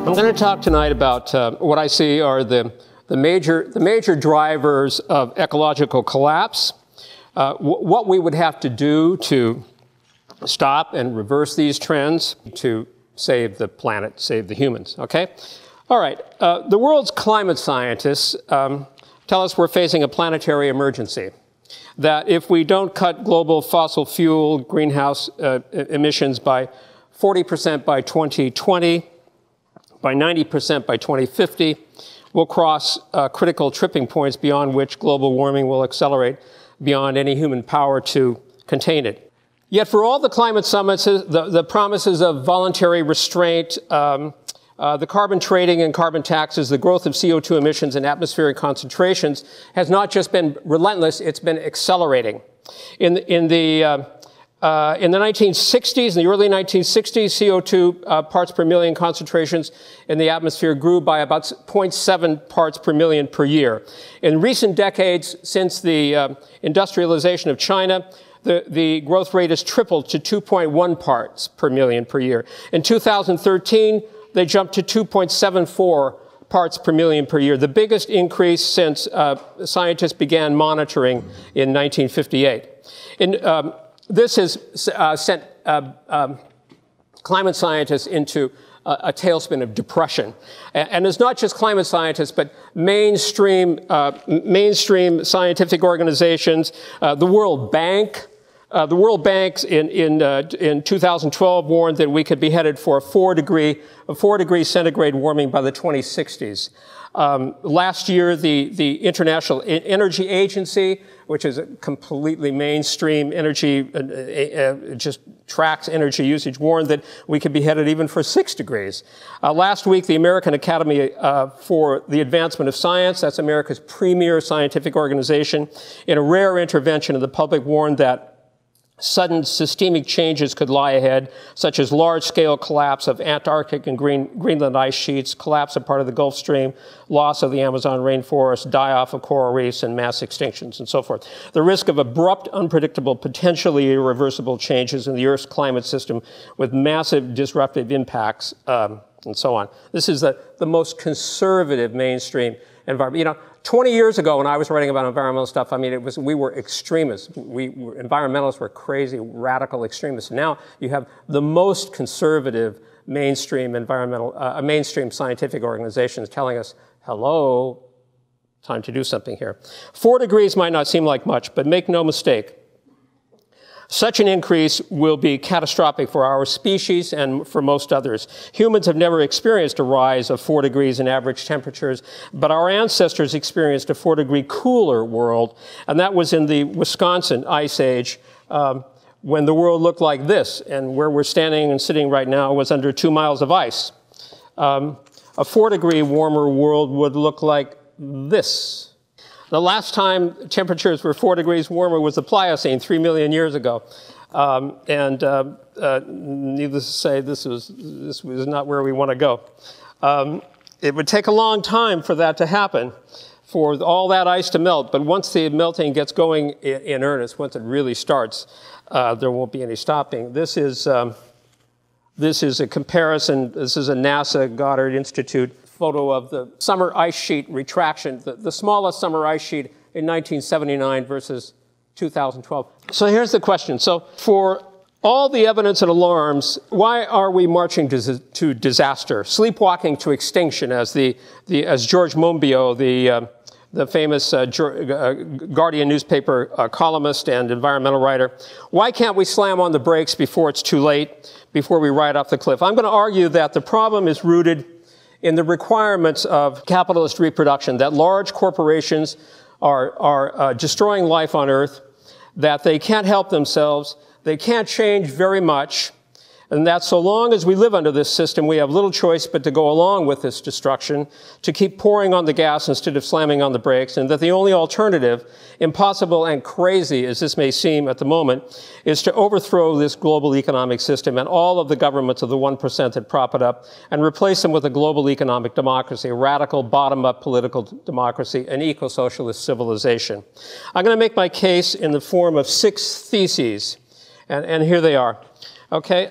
I'm going to talk tonight about what I see are the major drivers of ecological collapse, what we would have to do to stop and reverse these trends to save the planet, save the humans, okay? All right, the world's climate scientists tell us we're facing a planetary emergency, that if we don't cut global fossil fuel greenhouse emissions by 40% by 2020, by 90% by 2050, we'll cross critical tripping points beyond which global warming will accelerate beyond any human power to contain it. Yet for all the climate summits, the promises of voluntary restraint, the carbon trading and carbon taxes, the growth of CO2 emissions and atmospheric concentrations has not just been relentless, it's been accelerating. In the 1960s, in the early 1960s, CO2 parts per million concentrations in the atmosphere grew by about 0.7 parts per million per year. In recent decades, since the industrialization of China, the growth rate has tripled to 2.1 parts per million per year. In 2013, they jumped to 2.74 parts per million per year, the biggest increase since scientists began monitoring in 1958. This has sent climate scientists into a tailspin of depression. And it's not just climate scientists, but mainstream scientific organizations, the World Bank. The World Bank in 2012 warned that we could be headed for a 4 degree centigrade warming by the 2060s. Last year, the International Energy Agency, which is a completely mainstream energy, just tracks energy usage, warned that we could be headed even for 6 degrees. Last week, the American Academy for the Advancement of Science, that's America's premier scientific organization, in a rare intervention of the public warned that sudden systemic changes could lie ahead, such as large-scale collapse of Antarctic and Greenland ice sheets, collapse of part of the Gulf Stream, loss of the Amazon rainforest, die-off of coral reefs, and mass extinctions, and so forth. The risk of abrupt, unpredictable, potentially irreversible changes in the Earth's climate system with massive disruptive impacts, and so on. This is the most conservative mainstream environment. You know, 20 years ago, when I was writing about environmental stuff, I mean, we were extremists. Environmentalists were crazy, radical extremists. Now you have the most conservative mainstream mainstream scientific organizations telling us, hello, time to do something here. 4 degrees might not seem like much, but make no mistake, such an increase will be catastrophic for our species and for most others. Humans have never experienced a rise of 4 degrees in average temperatures, but our ancestors experienced a 4-degree cooler world, and that was in the Wisconsin Ice Age, when the world looked like this, and where we're standing and sitting right now was under 2 miles of ice. A 4-degree warmer world would look like this. The last time temperatures were 4 degrees warmer was the Pliocene 3 million years ago. Needless to say, this was not where we want to go. It would take a long time for that to happen, for all that ice to melt. But once the melting gets going in earnest, once it really starts, there won't be any stopping. This is a comparison. This is a NASA Goddard Institute photo of the summer ice sheet retraction, the smallest summer ice sheet in 1979 versus 2012. So here's the question. So for all the evidence and alarms, why are we marching to disaster, sleepwalking to extinction, as George Monbiot, the famous Guardian newspaper columnist and environmental writer, why can't we slam on the brakes before it's too late, before we ride off the cliff? I'm going to argue that the problem is rooted in the requirements of capitalist reproduction, that large corporations are destroying life on Earth, that they can't help themselves, they can't change very much, and that so long as we live under this system, we have little choice but to go along with this destruction, to keep pouring on the gas instead of slamming on the brakes, and that the only alternative, impossible and crazy as this may seem at the moment, is to overthrow this global economic system and all of the governments of the 1% that prop it up and replace them with a global economic democracy, a radical bottom-up political democracy, an eco-socialist civilization. I'm going to make my case in the form of 6 theses, and here they are. Okay,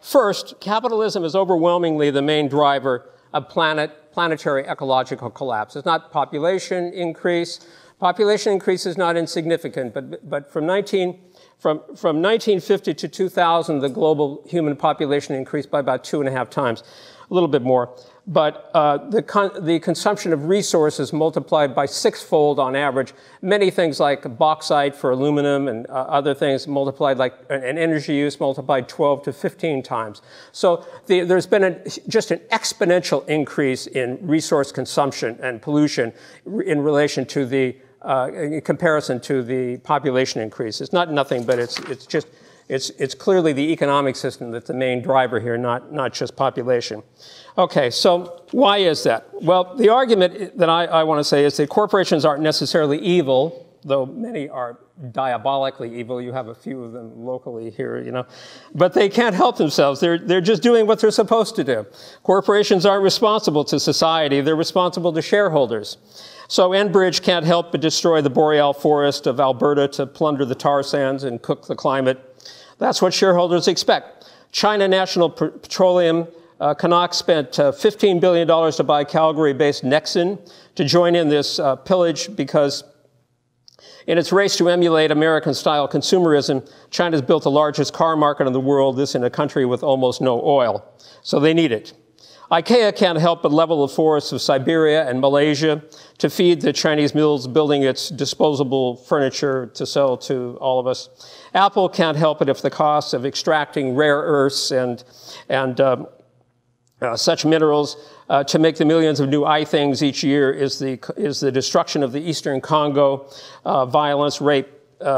first, capitalism is overwhelmingly the main driver of planetary ecological collapse. It's not population increase. Population increase is not insignificant, but from 1950 to 2000, the global human population increased by about 2.5 times, a little bit more. But the consumption of resources multiplied by 6-fold on average. Many things like bauxite for aluminum and other things multiplied, like and energy use multiplied 12 to 15 times. So there's been just an exponential increase in resource consumption and pollution in relation to the in comparison to the population increase. It's not nothing, but it's clearly the economic system that's the main driver here, not just population. Okay, so why is that? Well, the argument that I want to say is that corporations aren't necessarily evil, though many are diabolically evil. You have a few of them locally here, you know. But they can't help themselves. They're just doing what they're supposed to do. Corporations aren't responsible to society. They're responsible to shareholders. So Enbridge can't help but destroy the boreal forest of Alberta to plunder the tar sands and cook the climate. That's what shareholders expect. China National Petroleum, Canuck spent $15 billion to buy Calgary-based Nexen to join in this pillage because in its race to emulate American-style consumerism, China's built the largest car market in the world, this in a country with almost no oil. So they need it. IKEA can't help but level the forests of Siberia and Malaysia to feed the Chinese mills building its disposable furniture to sell to all of us. Apple can't help it if the cost of extracting rare earths and such minerals to make the millions of new iThings each year is the destruction of the Eastern Congo, violence, rape,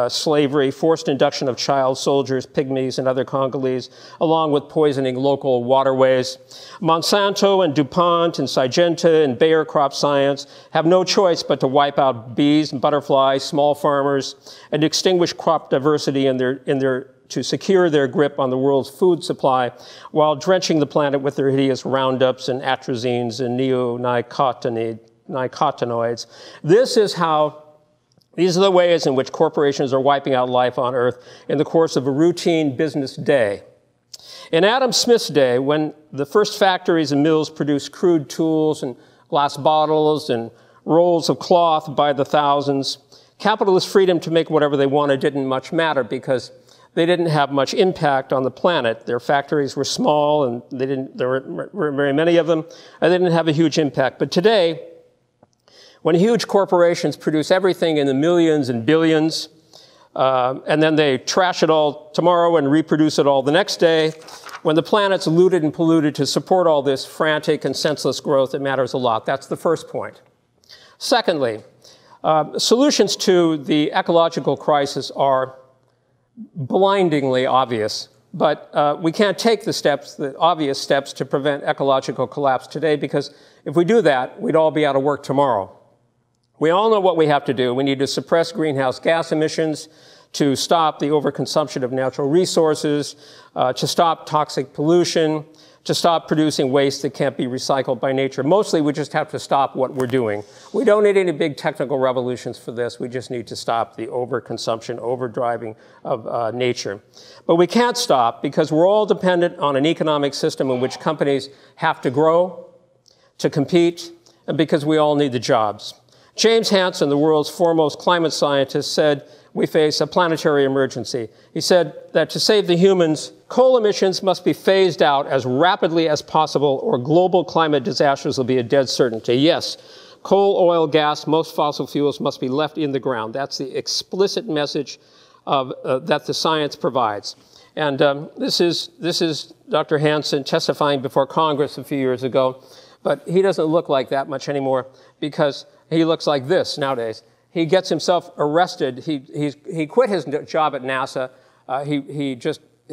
slavery, forced induction of child soldiers, pygmies, and other Congolese, along with poisoning local waterways. Monsanto and DuPont and Syngenta and Bayer Crop Science have no choice but to wipe out bees and butterflies, small farmers, and extinguish crop diversity to secure their grip on the world's food supply while drenching the planet with their hideous Roundups and atrazines and neonicotinoids. These are the ways in which corporations are wiping out life on Earth in the course of a routine business day. In Adam Smith's day, when the first factories and mills produced crude tools and glass bottles and rolls of cloth by the thousands, capitalist freedom to make whatever they wanted didn't much matter because they didn't have much impact on the planet. Their factories were small and there weren't very many of them, and they didn't have a huge impact. But today, when huge corporations produce everything in the millions and billions, and then they trash it all tomorrow and reproduce it all the next day, when the planet's looted and polluted to support all this frantic and senseless growth, it matters a lot. That's the first point. Secondly, solutions to the ecological crisis are blindingly obvious, but we can't take the obvious steps to prevent ecological collapse today because if we do that, we'd all be out of work tomorrow. We all know what we have to do. We need to suppress greenhouse gas emissions, to stop the overconsumption of natural resources, to stop toxic pollution, to stop producing waste that can't be recycled by nature. Mostly, we just have to stop what we're doing. We don't need any big technical revolutions for this. We just need to stop the overconsumption, overdriving of nature. But we can't stop because we're all dependent on an economic system in which companies have to grow, to compete, and because we all need the jobs. James Hansen, the world's foremost climate scientist, said we face a planetary emergency. He said that to save the humans, coal emissions must be phased out as rapidly as possible or global climate disasters will be a dead certainty. Yes, coal, oil, gas, most fossil fuels must be left in the ground. That's the explicit message that the science provides. And this is Dr. Hansen testifying before Congress a few years ago, but he doesn't look like that much anymore because he looks like this nowadays. He gets himself arrested. He quit his job at NASA. He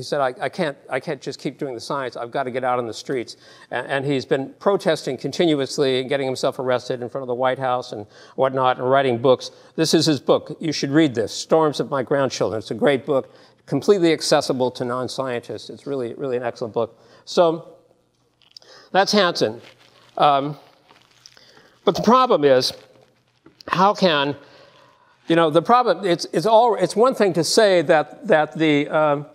said, I can't just keep doing the science. I've got to get out on the streets. And he's been protesting continuously and getting himself arrested in front of the White House and whatnot and writing books. This is his book. You should read this, Storms of My Grandchildren. It's a great book, completely accessible to non-scientists. It's really, really an excellent book. So that's Hansen. But the problem is, how can, the problem, it's one thing to say that the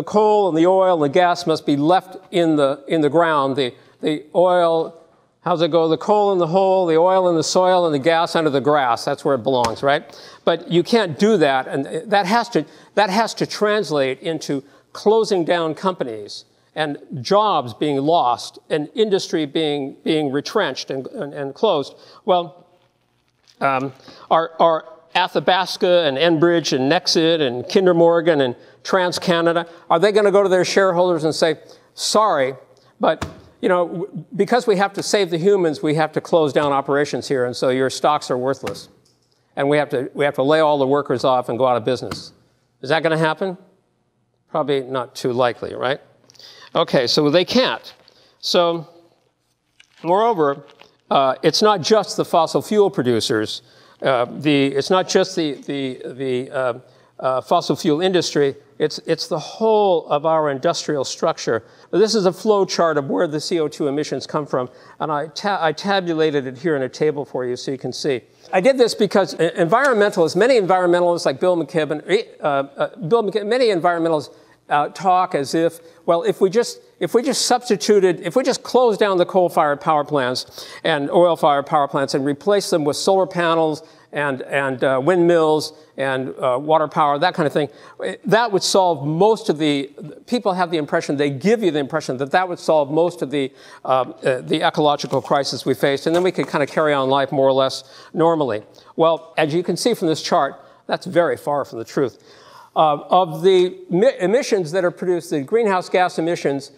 coal and the oil and the gas must be left in the ground. the oil, how's it go? The coal in the hole, the oil in the soil, and the gas under the grass. That's where it belongs, right? But you can't do that, and that has to translate into closing down companies and jobs being lost and industry being retrenched and closed. Well, our Athabasca and Enbridge and Nexit and Kinder Morgan and TransCanada, are they going to go to their shareholders and say, sorry, but because we have to save the humans, we have to close down operations here, and so your stocks are worthless, and we have to lay all the workers off and go out of business? Is that going to happen? Probably not too likely, right? Okay, so they can't. So, moreover, it's not just the fossil fuel producers. It's not just the fossil fuel industry. It's the whole of our industrial structure. This is a flow chart of where the CO2 emissions come from, and I tabulated it here in a table for you so you can see. I did this because environmentalists, many environmentalists like Bill McKibben, many environmentalists talk as if, well, if we just closed down the coal-fired power plants and oil-fired power plants and replaced them with solar panels and windmills and water power, that kind of thing, that would solve most of the, people have the impression, they give you the impression that would solve most of the ecological crisis we faced, and then we could kind of carry on life more or less normally. Well, as you can see from this chart, that's very far from the truth. Of the emissions that are produced, the greenhouse gas emissions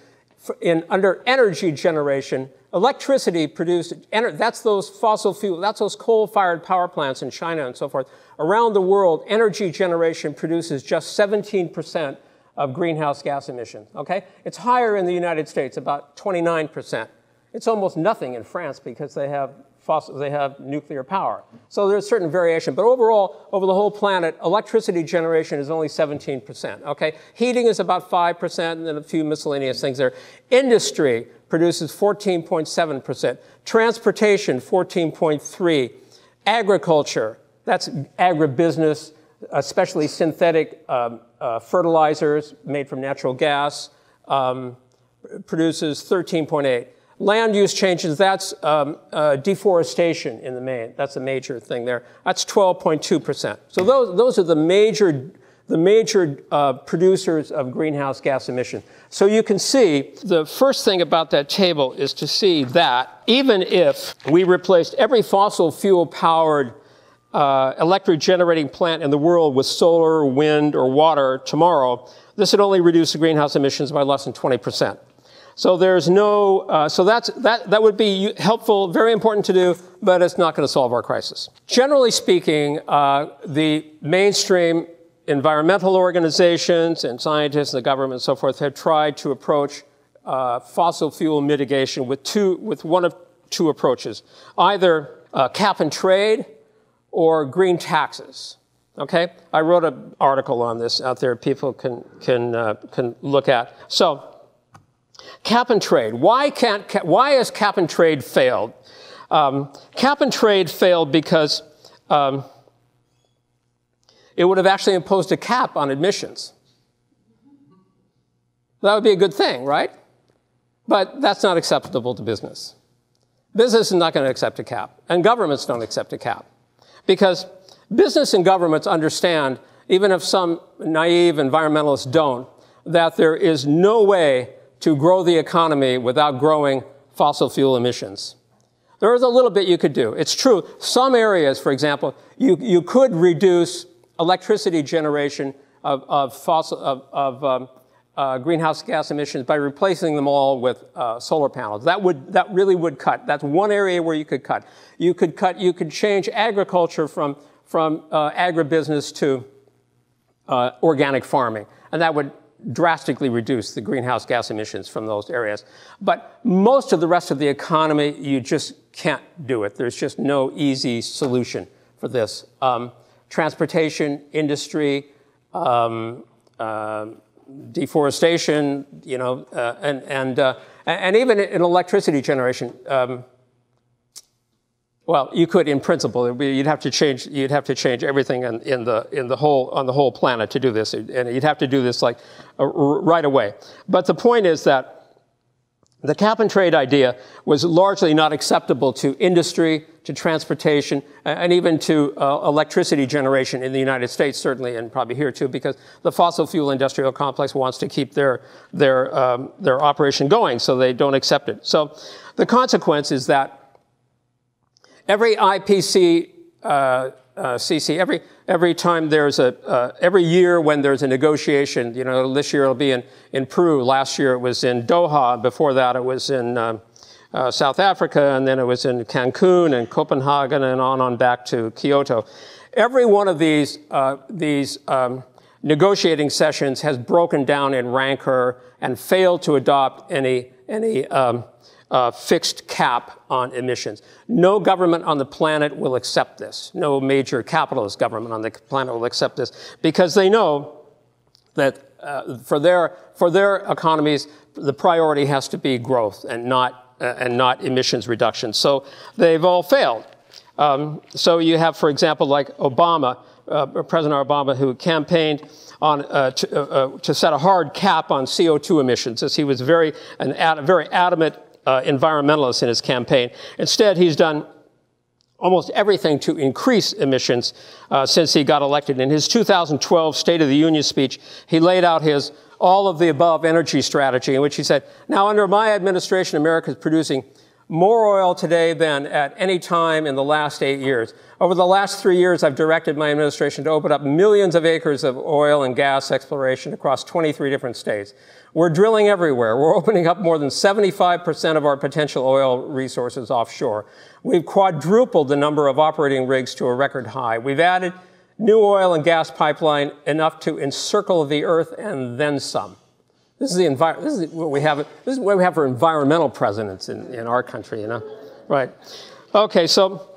under energy generation, electricity produced, that's those fossil fuel, that's those coal-fired power plants in China and so forth. Around the world, energy generation produces just 17% of greenhouse gas emissions, okay? It's higher in the United States, about 29%. It's almost nothing in France because they have nuclear power. So there's certain variation. But overall, over the whole planet, electricity generation is only 17%, okay? Heating is about 5%, and then a few miscellaneous things there. Industry produces 14.7%. Transportation, 14.3%. Agriculture, that's agribusiness, especially synthetic fertilizers made from natural gas, produces 13.8%. Land use changes, that's deforestation in the main. That's a major thing there. That's 12.2%. So those are the major producers of greenhouse gas emission. So you can see the first thing about that table is to see that even if we replaced every fossil fuel powered electric generating plant in the world with solar, wind, or water tomorrow, this would only reduce the greenhouse emissions by less than 20%. So there's no, so that would be helpful, very important to do, but it's not going to solve our crisis. Generally speaking, the mainstream environmental organizations and scientists and the government and so forth have tried to approach fossil fuel mitigation with one of two approaches, either cap and trade or green taxes. Okay, I wrote an article on this out there. People can look at. So. Cap and trade. Why has cap and trade failed? Cap and trade failed because it would have actually imposed a cap on emissions. That would be a good thing, right? But that's not acceptable to business. Business is not going to accept a cap, and governments don't accept a cap. Because business and governments understand, even if some naive environmentalists don't, that there is no way to grow the economy without growing fossil fuel emissions. There is a little bit you could do. It's true. Some areas, for example, you could reduce electricity generation of greenhouse gas emissions by replacing them all with solar panels. That really would cut. That's one area where you could cut. You could change agriculture from agribusiness to organic farming, and that would drastically reduce the greenhouse gas emissions from those areas. But most of the rest of the economy, you just can't do it. There's just no easy solution for this. Transportation, industry, deforestation, and even in electricity generation. Well, you could, in principle, you'd have to change everything on the whole planet to do this, and you'd have to do this like right away. But the point is that The cap-and-trade idea was largely not acceptable to industry, to transportation, and even to electricity generation in the United States, certainly, and probably here too, because the fossil fuel industrial complex wants to keep their operation going, so they don't accept it. So the consequence is that every IPC CC, every time there's every year when there's a negotiation, you know, this year it'll be in Peru, last year it was in Doha, before that it was in South Africa, and then it was in Cancun and Copenhagen and on back to Kyoto. Every one of these negotiating sessions has broken down in rancor and failed to adopt any fixed cap on emissions. No government on the planet will accept this. No major capitalist government on the planet will accept this, because they know that for their economies, the priority has to be growth and not emissions reduction. So they've all failed. So you have, for example, like Obama, President Obama, who campaigned on to set a hard cap on CO2 emissions, as he was very adamant environmentalist in his campaign. Instead, he's done almost everything to increase emissions since he got elected. In his 2012 State of the Union speech, he laid out his all of the above energy strategy, in which he said, now under my administration, America is producing more oil today than at any time in the last 8 years. Over the last 3 years, I've directed my administration to open up millions of acres of oil and gas exploration across 23 different states. We're drilling everywhere. We're opening up more than 75% of our potential oil resources offshore. We've quadrupled the number of operating rigs to a record high. We've added new oil and gas pipeline enough to encircle the earth and then some. This is what we have for environmental presidents in our country, you know, right? Okay, so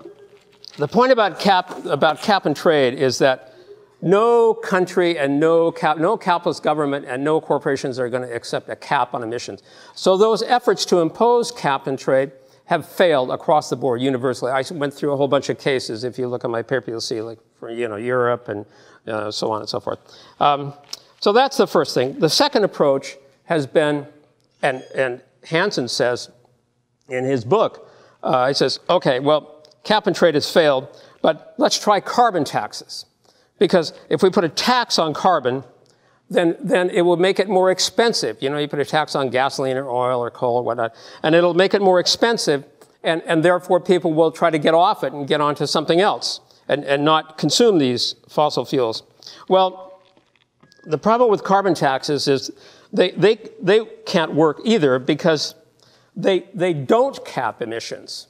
the point about cap and trade is that no country and no capitalist government and no corporations are going to accept a cap on emissions. So those efforts to impose cap and trade have failed across the board universally. I went through a whole bunch of cases. If you look at my paper, you'll see, like, for, you know, Europe and so on and so forth. So that's the first thing. The second approach has been, and Hansen says in his book, he says, okay, well, cap and trade has failed, but let's try carbon taxes. Because if we put a tax on carbon, then it will make it more expensive. You know, you put a tax on gasoline or oil or coal or whatnot, and it'll make it more expensive, and therefore people will try to get off it and get onto something else and not consume these fossil fuels. Well, the problem with carbon taxes is they can't work either, because they don't cap emissions.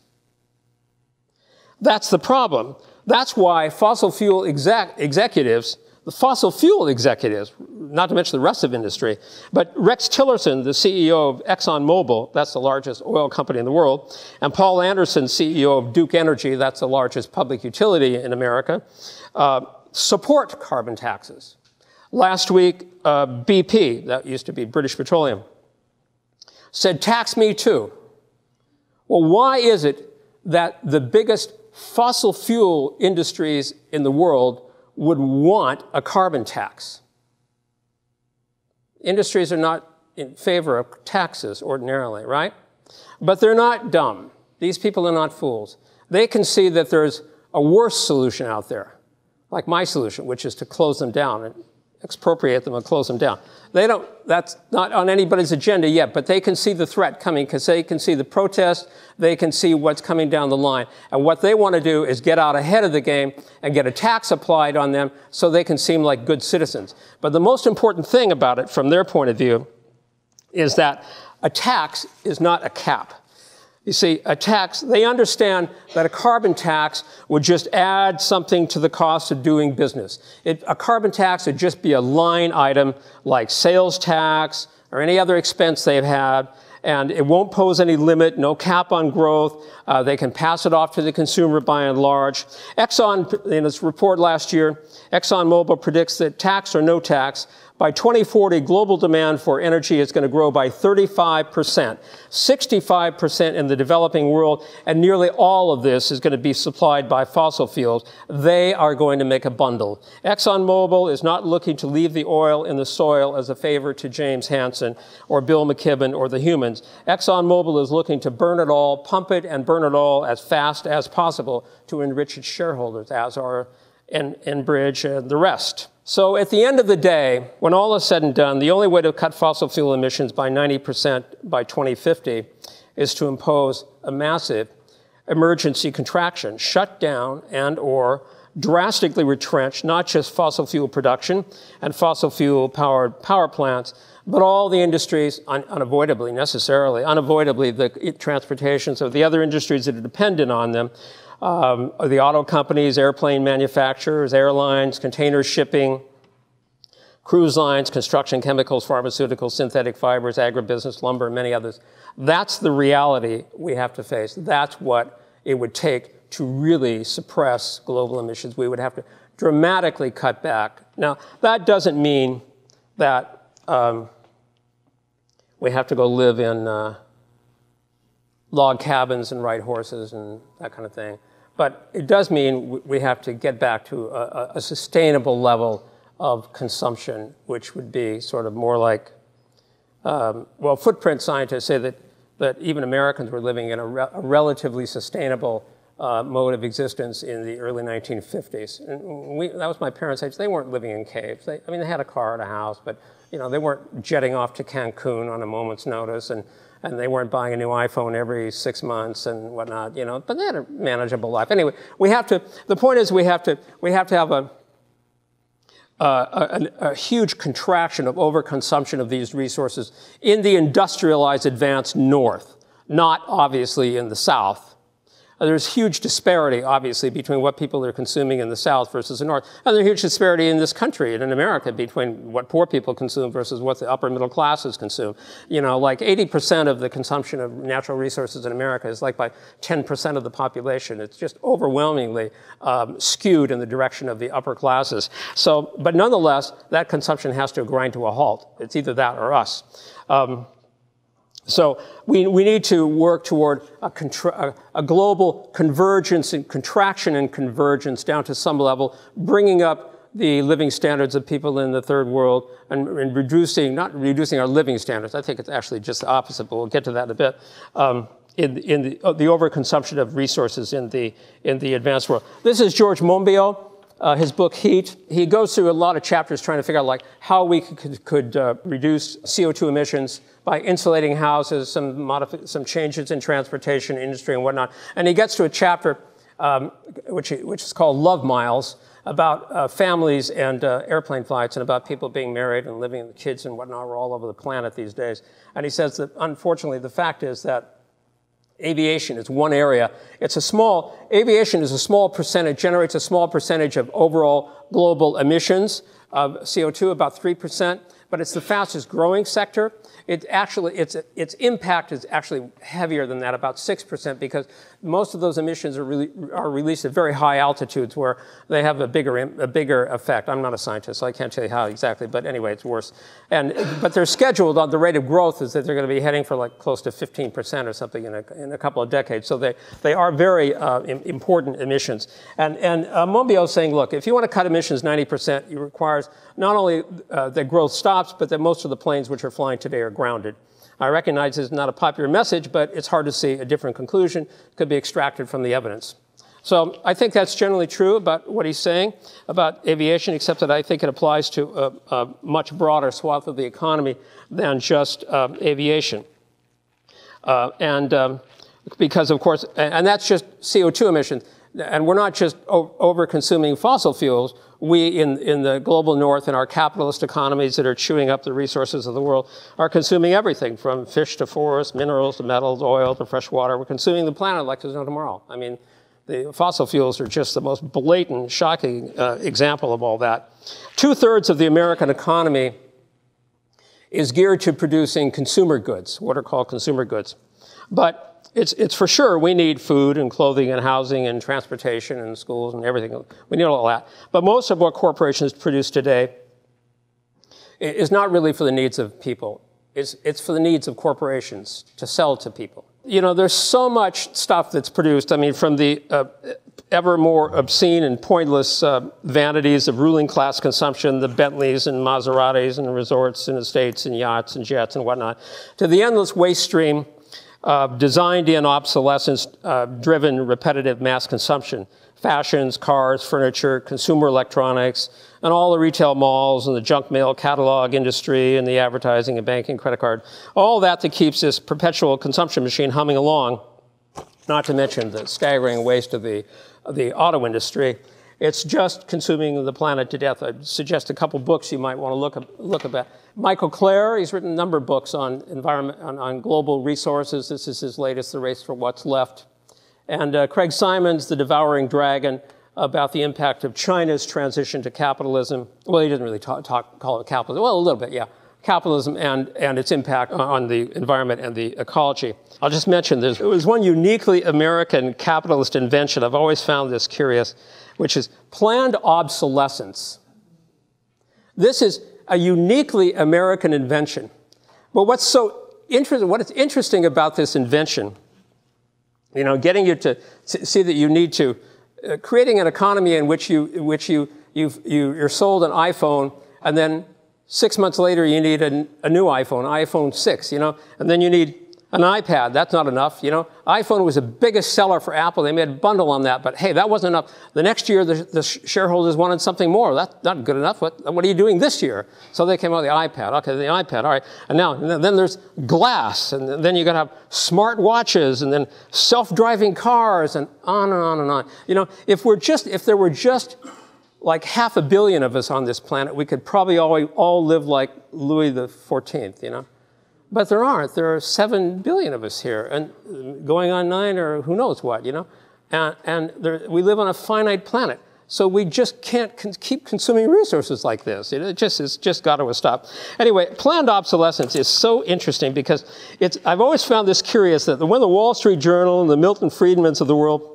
That's the problem. That's why fossil fuel executives, not to mention the rest of industry, but Rex Tillerson, the CEO of ExxonMobil, that's the largest oil company in the world, and Paul Anderson, CEO of Duke Energy, that's the largest public utility in America, support carbon taxes. Last week, BP, that used to be British Petroleum, said, tax me too. Well, why is it that the biggest fossil fuel industries in the world would want a carbon tax? Industries are not in favor of taxes ordinarily, right? But they're not dumb. These people are not fools. They can see that there's a worse solution out there, like my solution, which is to close them down and expropriate them and close them down. That's not on anybody's agenda yet, but they can see the threat coming, because they can see the protest, they can see what's coming down the line. And what they want to do is get out ahead of the game and get a tax applied on them so they can seem like good citizens. But the most important thing about it, from their point of view, is that a tax is not a cap. You see, a tax, they understand that a carbon tax would just add something to the cost of doing business. A carbon tax would just be a line item like sales tax or any other expense they've had, and it won't pose any limit, no cap on growth. They can pass it off to the consumer by and large. Exxon, in its report last year, ExxonMobil predicts that tax or no tax, By 2040, global demand for energy is going to grow by 35%, 65% in the developing world, and nearly all of this is going to be supplied by fossil fuels. They are going to make a bundle. ExxonMobil is not looking to leave the oil in the soil as a favor to James Hansen or Bill McKibben or the humans. ExxonMobil is looking to burn it all, pump it, and burn it all as fast as possible to enrich its shareholders, as are Enbridge and the rest. So at the end of the day, when all is said and done, the only way to cut fossil fuel emissions by 90% by 2050 is to impose a massive emergency contraction, shut down and or drastically retrench not just fossil fuel production and fossil fuel powered power plants, but all the industries unavoidably the transportations of the other industries that are dependent on them. The auto companies, airplane manufacturers, airlines, container shipping, cruise lines, construction chemicals, pharmaceuticals, synthetic fibers, agribusiness, lumber, and many others. That's the reality we have to face. That's what it would take to really suppress global emissions. We would have to dramatically cut back. Now, that doesn't mean that we have to go live in log cabins and ride horses and that kind of thing. But it does mean we have to get back to a sustainable level of consumption, which would be sort of more like, well, footprint scientists say that even Americans were living in a relatively sustainable mode of existence in the early 1950s. And that was my parents' age. They weren't living in caves. They had a car and a house, but they weren't jetting off to Cancun on a moment's notice, and they weren't buying a new iPhone every 6 months and whatnot, but they had a manageable life. Anyway, the point is we have to have a huge contraction of overconsumption of these resources in the industrialized advanced North, not obviously in the South. There's huge disparity, obviously, between what people are consuming in the South versus the North. And there's huge disparity in this country and in America between what poor people consume versus what the upper middle classes consume. Like 80% of the consumption of natural resources in America is like by 10% of the population. It's just overwhelmingly skewed in the direction of the upper classes. So, but nonetheless, that consumption has to grind to a halt. It's either that or us. So we need to work toward a global convergence and contraction and convergence down to some level, bringing up the living standards of people in the third world and not reducing our living standards. I think it's actually just the opposite, but we'll get to that in a bit. In the overconsumption of resources in the advanced world. This is George Monbiot. His book Heat. He goes through a lot of chapters trying to figure out how we could reduce CO2 emissions by insulating houses, some changes in transportation industry and whatnot. And he gets to a chapter which is called Love Miles, about families and airplane flights and about people being married and living with kids and whatnot. We're all over the planet these days. And he says that unfortunately the fact is that aviation is one area. Aviation is a small percentage, generates a small percentage of overall global emissions of CO2, about 3%, but it's the fastest growing sector. Its impact is actually heavier than that, about 6%, because most of those emissions are released at very high altitudes where they have a bigger effect. I'm not a scientist, so I can't tell you how exactly, but anyway, it's worse. But they're scheduled on the rate of growth is that they're going to be heading for like close to 15% or something in a couple of decades. So they are very important emissions. And Monbiot is saying, look, if you want to cut emissions 90%, it requires not only that growth stops, but that most of the planes which are flying today are grounded. I recognize it's not a popular message, but it's hard to see a different conclusion could be extracted from the evidence. So I think that's generally true about what he's saying about aviation, except that I think it applies to a much broader swath of the economy than just aviation. Because, of course, and that's just CO2 emissions. And we're not just over-consuming fossil fuels. We, in the global north, in our capitalist economies that are chewing up the resources of the world, are consuming everything from fish to forest, minerals to metals, oil to fresh water. We're consuming the planet like there's no tomorrow. I mean, the fossil fuels are just the most blatant, shocking example of all that. 2/3 of the American economy is geared to producing consumer goods, what are called consumer goods. But it's for sure we need food and clothing and housing and transportation and schools and everything. We need all that. But most of what corporations produce today is not really for the needs of people. It's for the needs of corporations to sell to people. You know, there's so much stuff that's produced, I mean, from the ever more obscene and pointless vanities of ruling class consumption, the Bentleys and Maseratis and resorts and estates and yachts and jets and whatnot, to the endless waste stream of designed-in obsolescence-driven repetitive mass consumption. Fashions, cars, furniture, consumer electronics, and all the retail malls and the junk mail catalog industry and the advertising and banking credit card. All that keeps this perpetual consumption machine humming along, not to mention the staggering waste of the auto industry. It's just consuming the planet to death. I'd suggest a couple books you might want to look at. Michael Clare, he's written a number of books on environment, on global resources. This is his latest, The Race for What's Left. And Craig Simon's The Devouring Dragon, about the impact of China's transition to capitalism. Well, he doesn't really call it capitalism. Well, a little bit, yeah. Capitalism and its impact on the environment and the ecology. I'll just mention this. It was one uniquely American capitalist invention. I've always found this curious, which is planned obsolescence. This is a uniquely American invention. But what's interesting about this invention, you know, getting you to see that you need to, creating an economy in which you're sold an iPhone, and then 6 months later you need a new iPhone 6, you know, and then you need an iPad. That's not enough, you know. iPhone was the biggest seller for Apple. They made a bundle on that, but hey, that wasn't enough. The next year, the shareholders wanted something more. That's not good enough. What are you doing this year? So they came out with the iPad. Okay, the iPad, all right. And then there's glass, and then you got to have smart watches, and then self-driving cars, and on and on and on. You know, if there were just like 500 million of us on this planet, we could probably all live like Louis XIV, you know. But there aren't. There are 7 billion of us here, and going on 9 or who knows what, you know. And we live on a finite planet, so we just can't keep consuming resources like this. It's just got to stop. Anyway, planned obsolescence is so interesting because I've always found this curious that when the Wall Street Journal and the Milton Friedmans of the world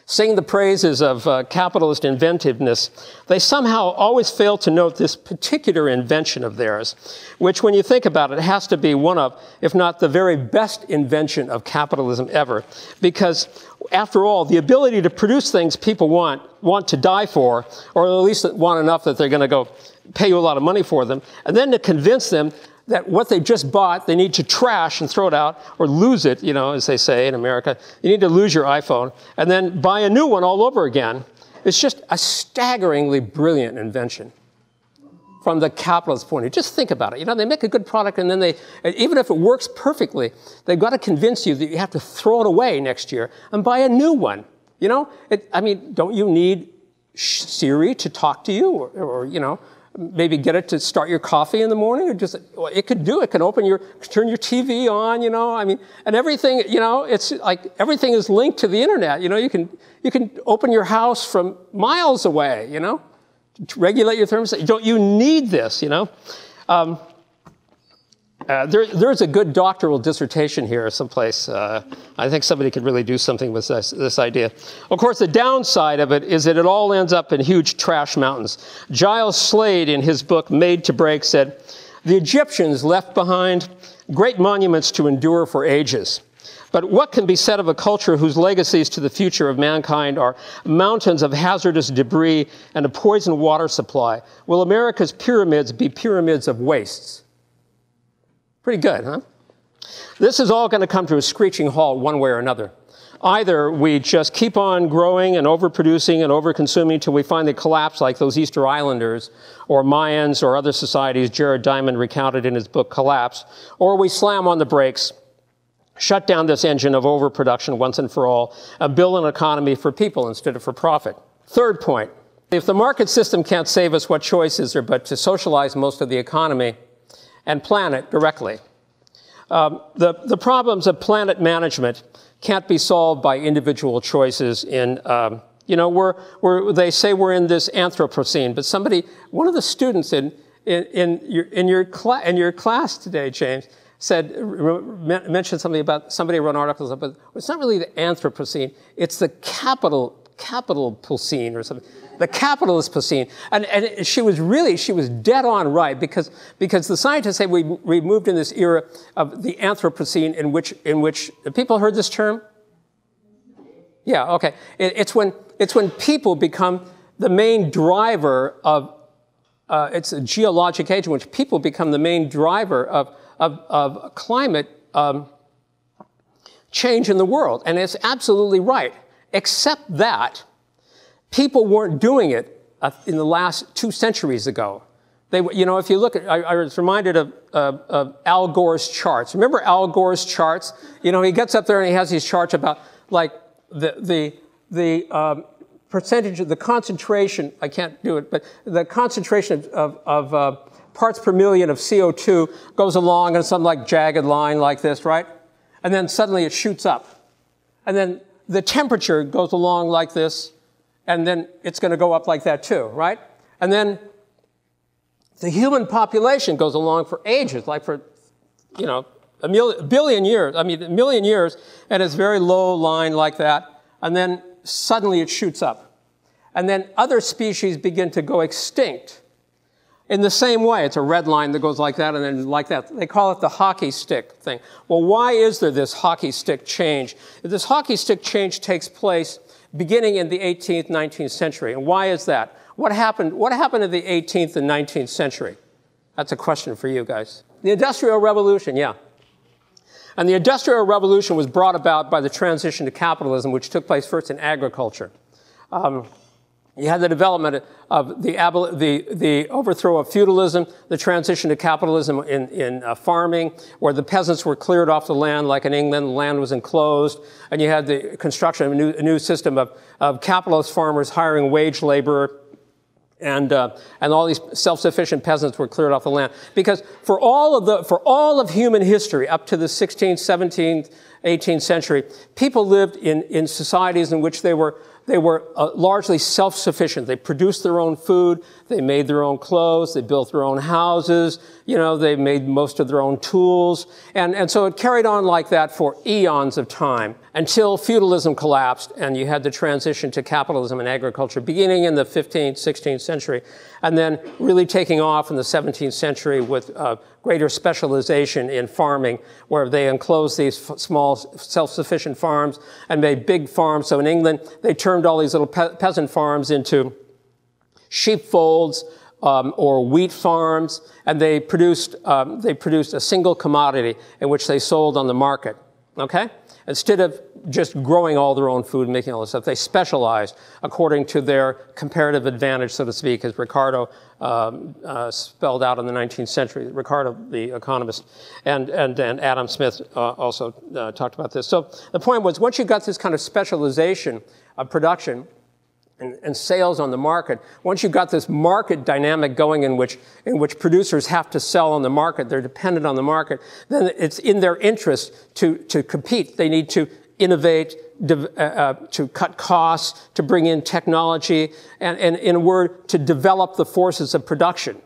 sing the praises of capitalist inventiveness, they somehow always fail to note this particular invention of theirs, which, when you think about it, has to be one of, if not the very best invention of capitalism ever. Because, after all, the ability to produce things people want to die for, or at least want enough that they're going to go pay you a lot of money for them, and then to convince them that what they just bought, they need to trash and throw it out, or lose it, you know, as they say in America. You need to lose your iPhone, and then buy a new one all over again. It's just a staggeringly brilliant invention from the capitalist point of view. Just think about it. You know, they make a good product, and then even if it works perfectly, they've got to convince you that you have to throw it away next year and buy a new one. You know, I mean, don't you need Siri to talk to you, or you know, maybe get it to start your coffee in the morning, or just, it could do it. It can turn your TV on, you know, I mean, and everything, you know, it's like everything is linked to the internet. You know, you can open your house from miles away, you know, to regulate your thermostat. Don't you need this, you know? There's a good doctoral dissertation here someplace. I think somebody could really do something with this idea. Of course, the downside of it is that it all ends up in huge trash mountains. Giles Slade, in his book Made to Break, said, "The Egyptians left behind great monuments to endure for ages. But what can be said of a culture whose legacies to the future of mankind are mountains of hazardous debris and a poisoned water supply? Will America's pyramids be pyramids of wastes?" Pretty good, huh? This is all going to come to a screeching halt one way or another. Either we just keep on growing and overproducing and overconsuming till we finally collapse like those Easter Islanders or Mayans or other societies Jared Diamond recounted in his book Collapse, or we slam on the brakes, shut down this engine of overproduction once and for all, and build an economy for people instead of for profit. Third point, if the market system can't save us, what choice is there but to socialize most of the economy and plan it directly? The problems of planet management can't be solved by individual choices in, you know, they say we're in this Anthropocene, but one of the students in your class today, James, mentioned something about, somebody wrote articles about, it's not really the Anthropocene, it's the Capitalpulsine or something. The capitalist Pulsine. And she was dead on right because the scientists say we moved in this era of the Anthropocene in which people heard this term? Yeah, okay. It's when people become the main driver of, it's a geologic age in which people become the main driver of climate change in the world. And it's absolutely right, except that people weren't doing it in the last 2 centuries ago. If you look at, I was reminded of Al Gore's charts. Remember Al Gore's charts? He gets up there and he has these charts about like the percentage of the concentration, I can't do it, but the concentration of parts per million of CO2 goes along in some like jagged line like this, right? And then suddenly it shoots up. And then the temperature goes along like this, and then it's going to go up like that too, right? And then the human population goes along for ages, like for, a million years, and it's very low line like that, and then suddenly it shoots up. And then other species begin to go extinct. In the same way, it's a red line that goes like that and then like that. They call it the hockey stick thing. Well, why is there this hockey stick change? This hockey stick change takes place beginning in the 18th, 19th century. And why is that? What happened in the 18th and 19th century? That's a question for you guys. The Industrial Revolution, yeah. And the Industrial Revolution was brought about by the transition to capitalism, which took place first in agriculture. You had the development of the overthrow of feudalism, the transition to capitalism in farming, where the peasants were cleared off the land, like in England, the land was enclosed, and you had the construction of a new system of capitalist farmers hiring wage labor, and all these self-sufficient peasants were cleared off the land. Because for all of human history, up to the 16th, 17th, 18th century, people lived in societies in which they were largely self-sufficient. They produced their own food, they made their own clothes, they built their own houses, they made most of their own tools. And so it carried on like that for eons of time until feudalism collapsed and you had the transition to capitalism and agriculture beginning in the 15th, 16th century, and then really taking off in the 17th century with greater specialization in farming, where they enclosed these small self-sufficient farms and made big farms. So in England, they turned all these little peasant farms into sheepfolds or wheat farms, and they produced a single commodity in which they sold on the market, okay? Instead of just growing all their own food and making all this stuff, they specialized according to their comparative advantage, so to speak, as Ricardo spelled out in the 19th century. Ricardo, the economist, and Adam Smith also talked about this. So the point was, once you got this kind of specialization of production and sales on the market, once you got this market dynamic going in which producers have to sell on the market, they're dependent on the market, then it's in their interest to compete. They need to innovate, to cut costs, to bring in technology, and in a word, to develop the forces of production.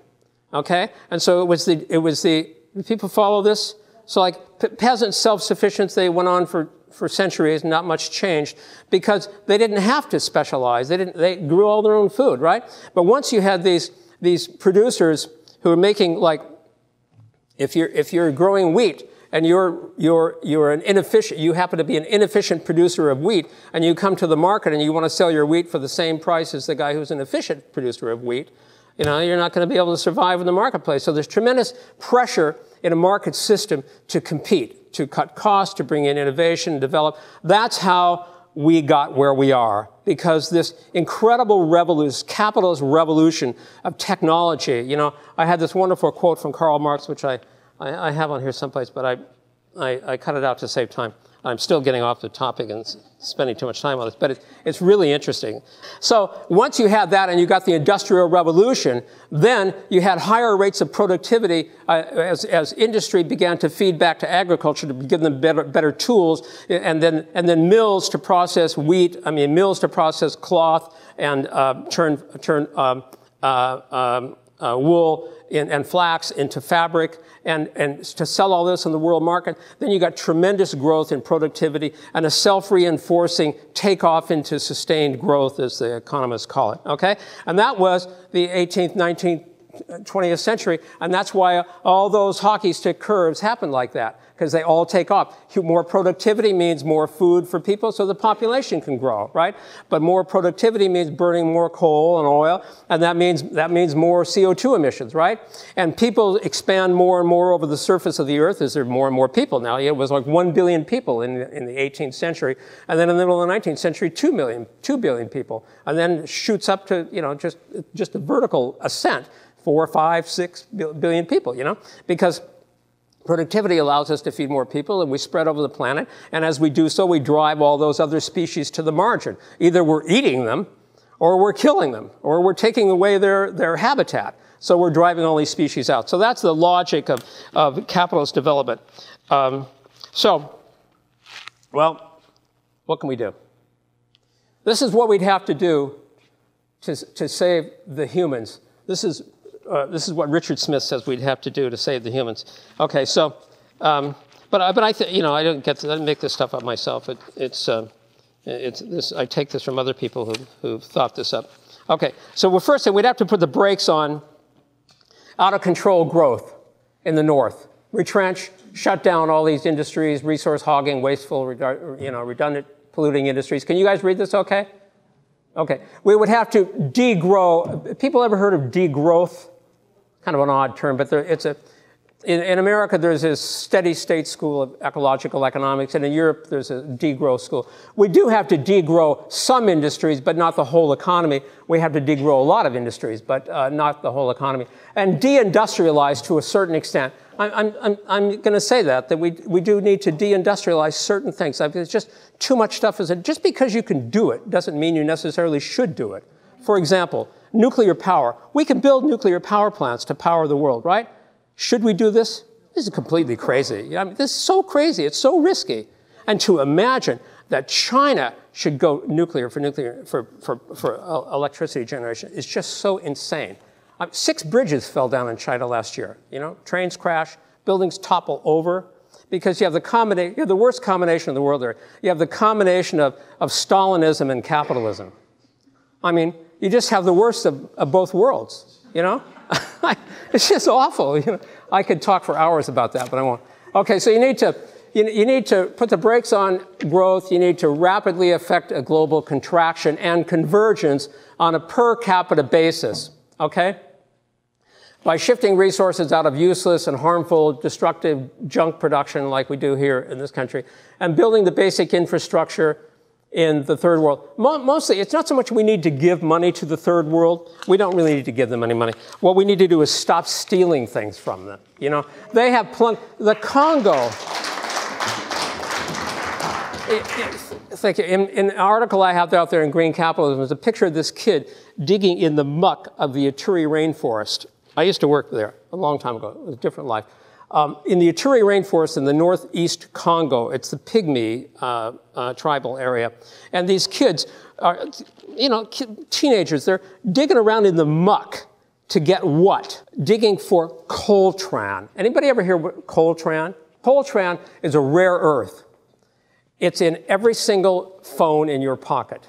Okay? And so it was the people follow this? So like peasant self-sufficiency, they went on for centuries, not much changed, because they didn't have to specialize. They grew all their own food, right? But once you had these producers who are making, like, if you're growing wheat and you're an inefficient, you happen to be an inefficient producer of wheat, and you come to the market and you want to sell your wheat for the same price as the guy who's an efficient producer of wheat, you're not going to be able to survive in the marketplace. So there's tremendous pressure in a market system to compete, to cut costs, to bring in innovation, develop. That's how we got where we are, because this incredible revolution, capitalist revolution of technology. I had this wonderful quote from Karl Marx, which I have on here someplace, but I cut it out to save time. I'm still getting off the topic and spending too much time on this, but it's really interesting. So once you had that and you got the Industrial Revolution, then you had higher rates of productivity as industry began to feed back to agriculture to give them better tools, and then mills to process mills to process cloth and turn wool and flax into fabric and to sell all this in the world market. Then you got tremendous growth in productivity and a self-reinforcing takeoff into sustained growth, as the economists call it, okay? And that was the 18th, 19th, 20th century, and that's why all those hockey stick curves happen like that, because they all take off. More productivity means more food for people so the population can grow, right? But more productivity means burning more coal and oil, and that means more CO2 emissions, right? And people expand more and more over the surface of the earth as there are more and more people now. It was like 1 billion people in the 18th century, and then in the middle of the 19th century, 2 billion people, and then shoots up to, just a vertical ascent. 4, 5, 6 billion people, because productivity allows us to feed more people and we spread over the planet. And as we do so, we drive all those other species to the margin. Either we're eating them or we're killing them or we're taking away their habitat. So we're driving all these species out. So that's the logic of capitalist development. Well, what can we do? This is what we'd have to do to save the humans. This is what Richard Smith says we'd have to do to save the humans. Okay, so, but I think I didn't make this stuff up myself. I take this from other people who've thought this up. Okay, so first thing we'd have to put the brakes on out of control growth in the north. Retrench, shut down all these industries, resource hogging, wasteful, redundant, polluting industries. Can you guys read this? Okay. Okay, we would have to degrow. People ever heard of degrowth? Kind of an odd term, but in America there's a steady state school of ecological economics, and in Europe there's a degrowth school. We do have to degrow some industries, but not the whole economy. We have to degrow a lot of industries, but not the whole economy. And deindustrialize to a certain extent. I'm going to say that we do need to deindustrialize certain things. It's just too much stuff. Just because you can do it doesn't mean you necessarily should do it. For example, nuclear power. We can build nuclear power plants to power the world, right? Should we do this? This is completely crazy. I mean, this is so crazy. It's so risky. And to imagine that China should go nuclear for electricity generation is just so insane. 6 bridges fell down in China last year. Trains crash, buildings topple over, because you have the worst combination in the world there. You have the combination of Stalinism and capitalism. I mean, you just have the worst of both worlds. It's just awful. I could talk for hours about that, but I won't. Okay, so you need to put the brakes on growth. You need to rapidly affect a global contraction and convergence on a per capita basis. Okay. By shifting resources out of useless and harmful, destructive junk production like we do here in this country, and building the basic infrastructure in the third world. Mostly, it's not so much we need to give money to the third world. We don't really need to give them any money. What we need to do is stop stealing things from them. They have the Congo. Thank you. In an article I have out there in Green Capitalism, there's a picture of this kid digging in the muck of the Ituri rainforest. I used to work there a long time ago. It was a different life. In the Ituri rainforest in the northeast Congo, it's the Pygmy tribal area. And these kids are, teenagers, they're digging around in the muck to get what? Digging for coltran. Anybody ever hear what coltran? Coltran is a rare earth. It's in every single phone in your pocket.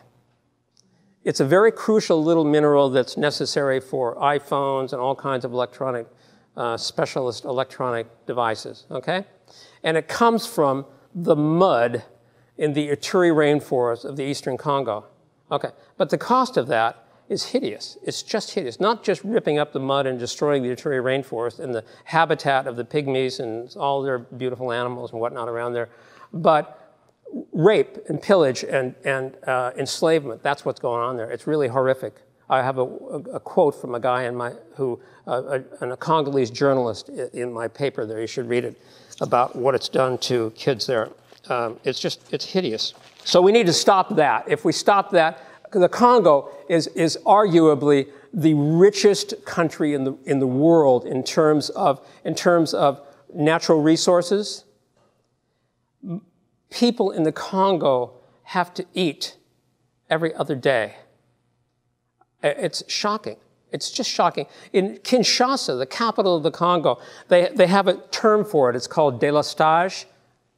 It's a very crucial little mineral that's necessary for iPhones and all kinds of electronic, specialist electronic devices, okay? And it comes from the mud in the Ituri rainforest of the eastern Congo. Okay, but the cost of that is hideous. It's just hideous. Not just ripping up the mud and destroying the Ituri rainforest and the habitat of the pygmies and all their beautiful animals and whatnot around there, but rape and pillage and enslavement. That's what's going on there. It's really horrific. I have a quote from a guy a Congolese journalist in my paper there. You should read it, about what it's done to kids there. It's hideous. So we need to stop that. If we stop that, the Congo is arguably the richest country in the world in terms of natural resources. People in the Congo have to eat every other day. It's shocking. It's just shocking. In Kinshasa, the capital of the Congo, they have a term for it. It's called délestage.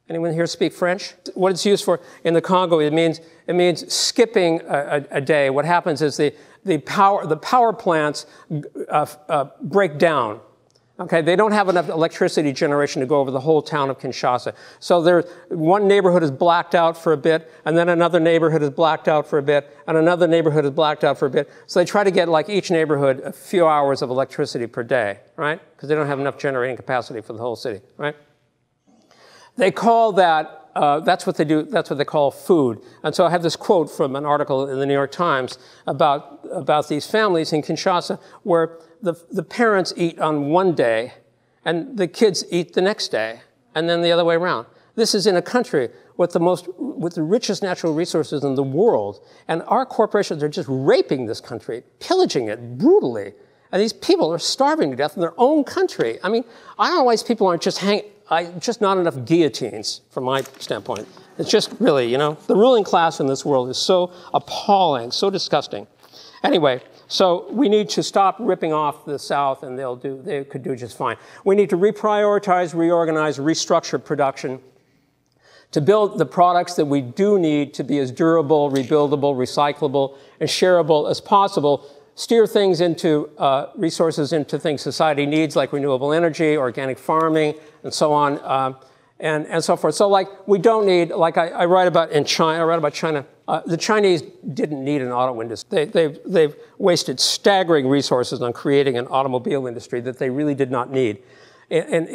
Anyone here speak French? What it's used for in the Congo, it means skipping a day. What happens is the power plants break down. Okay, they don't have enough electricity generation to go over the whole town of Kinshasa. So one neighborhood is blacked out for a bit, and then another neighborhood is blacked out for a bit, and another neighborhood is blacked out for a bit. So they try to get, like, each neighborhood a few hours of electricity per day, right? Because they don't have enough generating capacity for the whole city, right? They call that, that's what they do, that's what they call food. And so I have this quote from an article in the New York Times about these families in Kinshasa where the parents eat on one day and the kids eat the next day, and then the other way around. This is in a country with the richest natural resources in the world, and our corporations are just raping this country, pillaging it brutally. And these people are starving to death in their own country. I mean, I don't know why these people aren't just just not enough guillotines from my standpoint. It's just really, you know, the ruling class in this world is so appalling, so disgusting. Anyway, so we need to stop ripping off the South, and they could do just fine. We need to reprioritize, reorganize, restructure production to build the products that we do need to be as durable, rebuildable, recyclable, and shareable as possible. Steer things into resources into things society needs, like renewable energy, organic farming, and so on, and so forth. So, like, we don't need, like I write about in China. I write about China. The Chinese didn't need an auto industry. They've wasted staggering resources on creating an automobile industry that they really did not need. And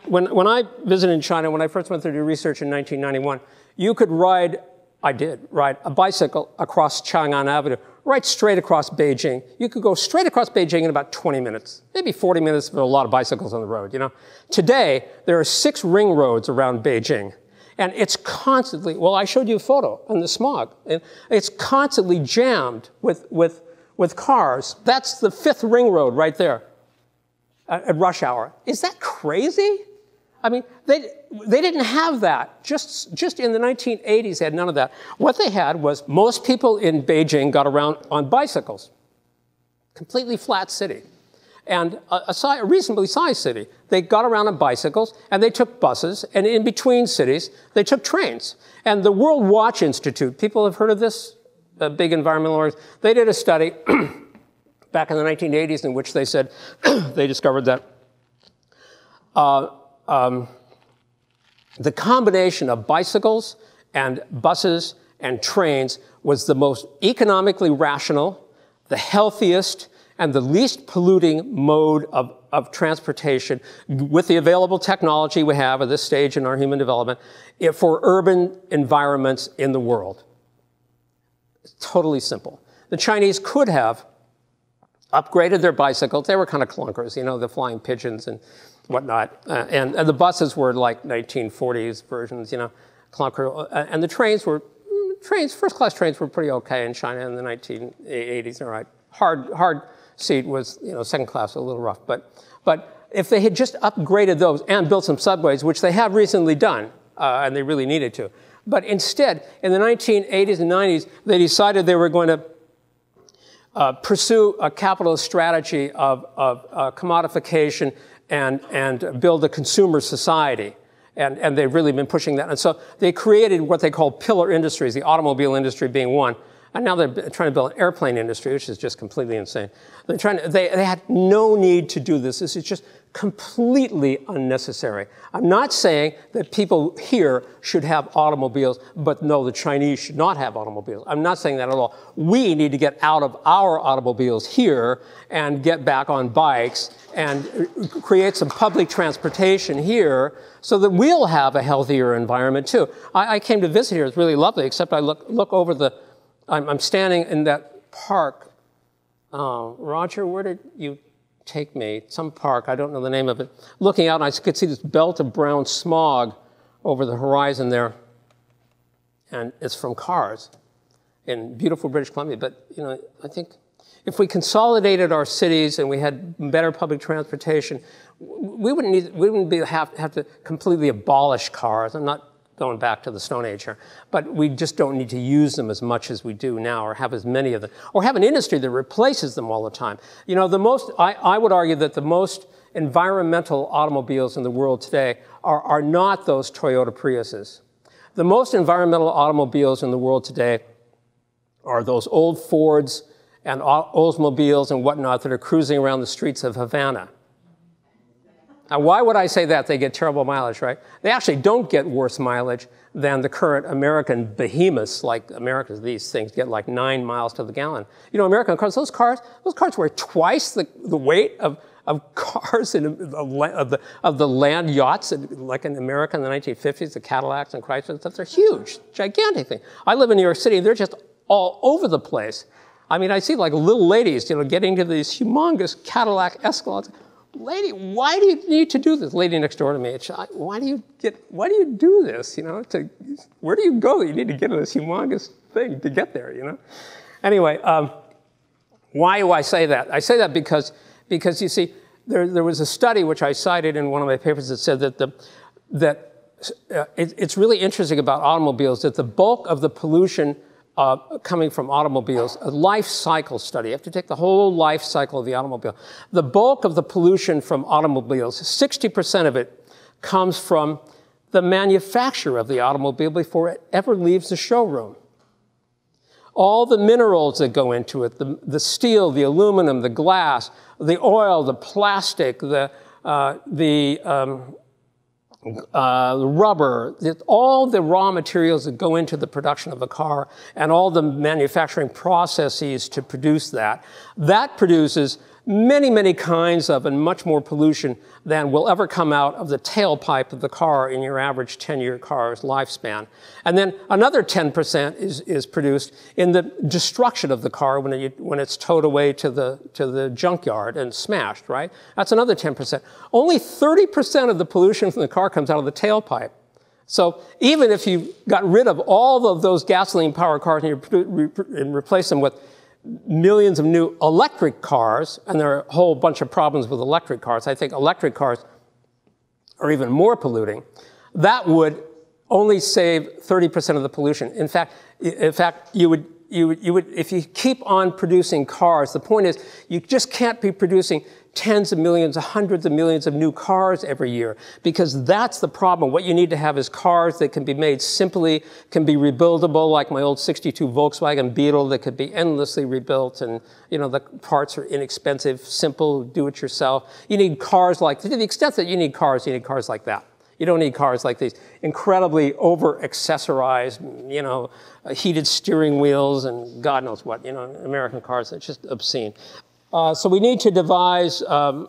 when I visited in China, when I first went to do research in 1991, you could ride a bicycle across Chang'an Avenue, right straight across Beijing. You could go straight across Beijing in about 20 minutes, maybe 40 minutes for a lot of bicycles on the road, you know. Today, there are 6 ring roads around Beijing, and it's constantly, well, I showed you a photo on the smog, and it's constantly jammed with cars. That's the 5th ring road right there at rush hour. Is that crazy? I mean, they didn't have that. Just in the 1980s, they had none of that. What they had was most people in Beijing got around on bicycles. Completely flat city. And a reasonably sized city. They got around on bicycles, and they took buses, and in between cities, they took trains. And the World Watch Institute, people have heard of this? A big environmental organization. They did a study back in the 1980s in which they said, they discovered that the combination of bicycles and buses and trains was the most economically rational, the healthiest, and the least polluting mode of transportation with the available technology we have at this stage in our human development for urban environments in the world. It's totally simple. The Chinese could have upgraded their bicycles. They were kind of clunkers, you know, the flying pigeons and whatnot. And the buses were like 1940s versions, you know, clunker. And the trains, first-class trains were pretty okay in China in the 1980s, all right. Hard seat was, you know, second class, a little rough. But if they had just upgraded those and built some subways, which they have recently done, and they really needed to. But instead, in the 1980s and 90s, they decided they were going to pursue a capitalist strategy of commodification and build a consumer society. And they've really been pushing that. And so they created what they call pillar industries, the automobile industry being one. And now they're trying to build an airplane industry, which is just completely insane. They had no need to do this. This is just completely unnecessary. I'm not saying that people here should have automobiles, but no, the Chinese should not have automobiles. I'm not saying that at all. We need to get out of our automobiles here and get back on bikes and create some public transportation here so that we'll have a healthier environment too. I came to visit here. It's really lovely, except I look over I'm standing in that park. Roger, where did you take me? Some park, I don't know the name of it. Looking out, I could see this belt of brown smog over the horizon there. And it's from cars in beautiful British Columbia. But, you know, I think if we consolidated our cities and we had better public transportation, we wouldn't have to completely abolish cars. I'm not going back to the Stone Age here. But we just don't need to use them as much as we do now, or have as many of them, or have an industry that replaces them all the time. You know, I would argue that the most environmental automobiles in the world today are not those Toyota Priuses. The most environmental automobiles in the world today are those old Fords and Oldsmobiles and whatnot that are cruising around the streets of Havana. Now, why would I say that? They get terrible mileage, right? They actually don't get worse mileage than the current American behemoths like America's. These things get like 9 miles to the gallon. You know, American cars, those cars were twice the weight of cars of the land yachts, like in America in the 1950s, the Cadillacs and Chryslers and stuff. They're huge, gigantic things. I live in New York City. They're just all over the place. I mean, I see like little ladies, you know, getting to these humongous Cadillac Escalades. Lady, why do you need to do this? Lady next door to me, why do you do this? You know, where do you go? You need to get in this humongous thing to get there, you know? Anyway, why do I say that? I say that because you see, there was a study which I cited in one of my papers that said that it's really interesting about automobiles that the bulk of the pollution coming from automobiles, a life cycle study. You have to take the whole life cycle of the automobile. The bulk of the pollution from automobiles, 60% of it comes from the manufacture of the automobile before it ever leaves the showroom. All the minerals that go into it, the steel, the aluminum, the glass, the oil, the plastic, the rubber, all the raw materials that go into the production of a car and all the manufacturing processes to produce that produces many, many kinds of and much more pollution than will ever come out of the tailpipe of the car in your average 10-year car's lifespan. And then another 10% is produced in the destruction of the car when it's towed away to the junkyard and smashed, right? That's another 10%. Only 30% of the pollution from the car comes out of the tailpipe. So even if you got rid of all of those gasoline-powered cars and replace them with millions of new electric cars, and there are a whole bunch of problems with electric cars. I think electric cars are even more polluting. That would only save 30% of the pollution. In fact, you would, if you keep on producing cars, the point is you just can't be producing tens of millions, hundreds of millions of new cars every year, because that's the problem. What you need to have is cars that can be made simply, can be rebuildable, like my old 62 Volkswagen Beetle that could be endlessly rebuilt, and you know the parts are inexpensive, simple, do-it-yourself. You need cars like, to the extent that you need cars like that. You don't need cars like these incredibly over-accessorized, you know, heated steering wheels and God knows what, you know, American cars. It's just obscene. So we need to devise a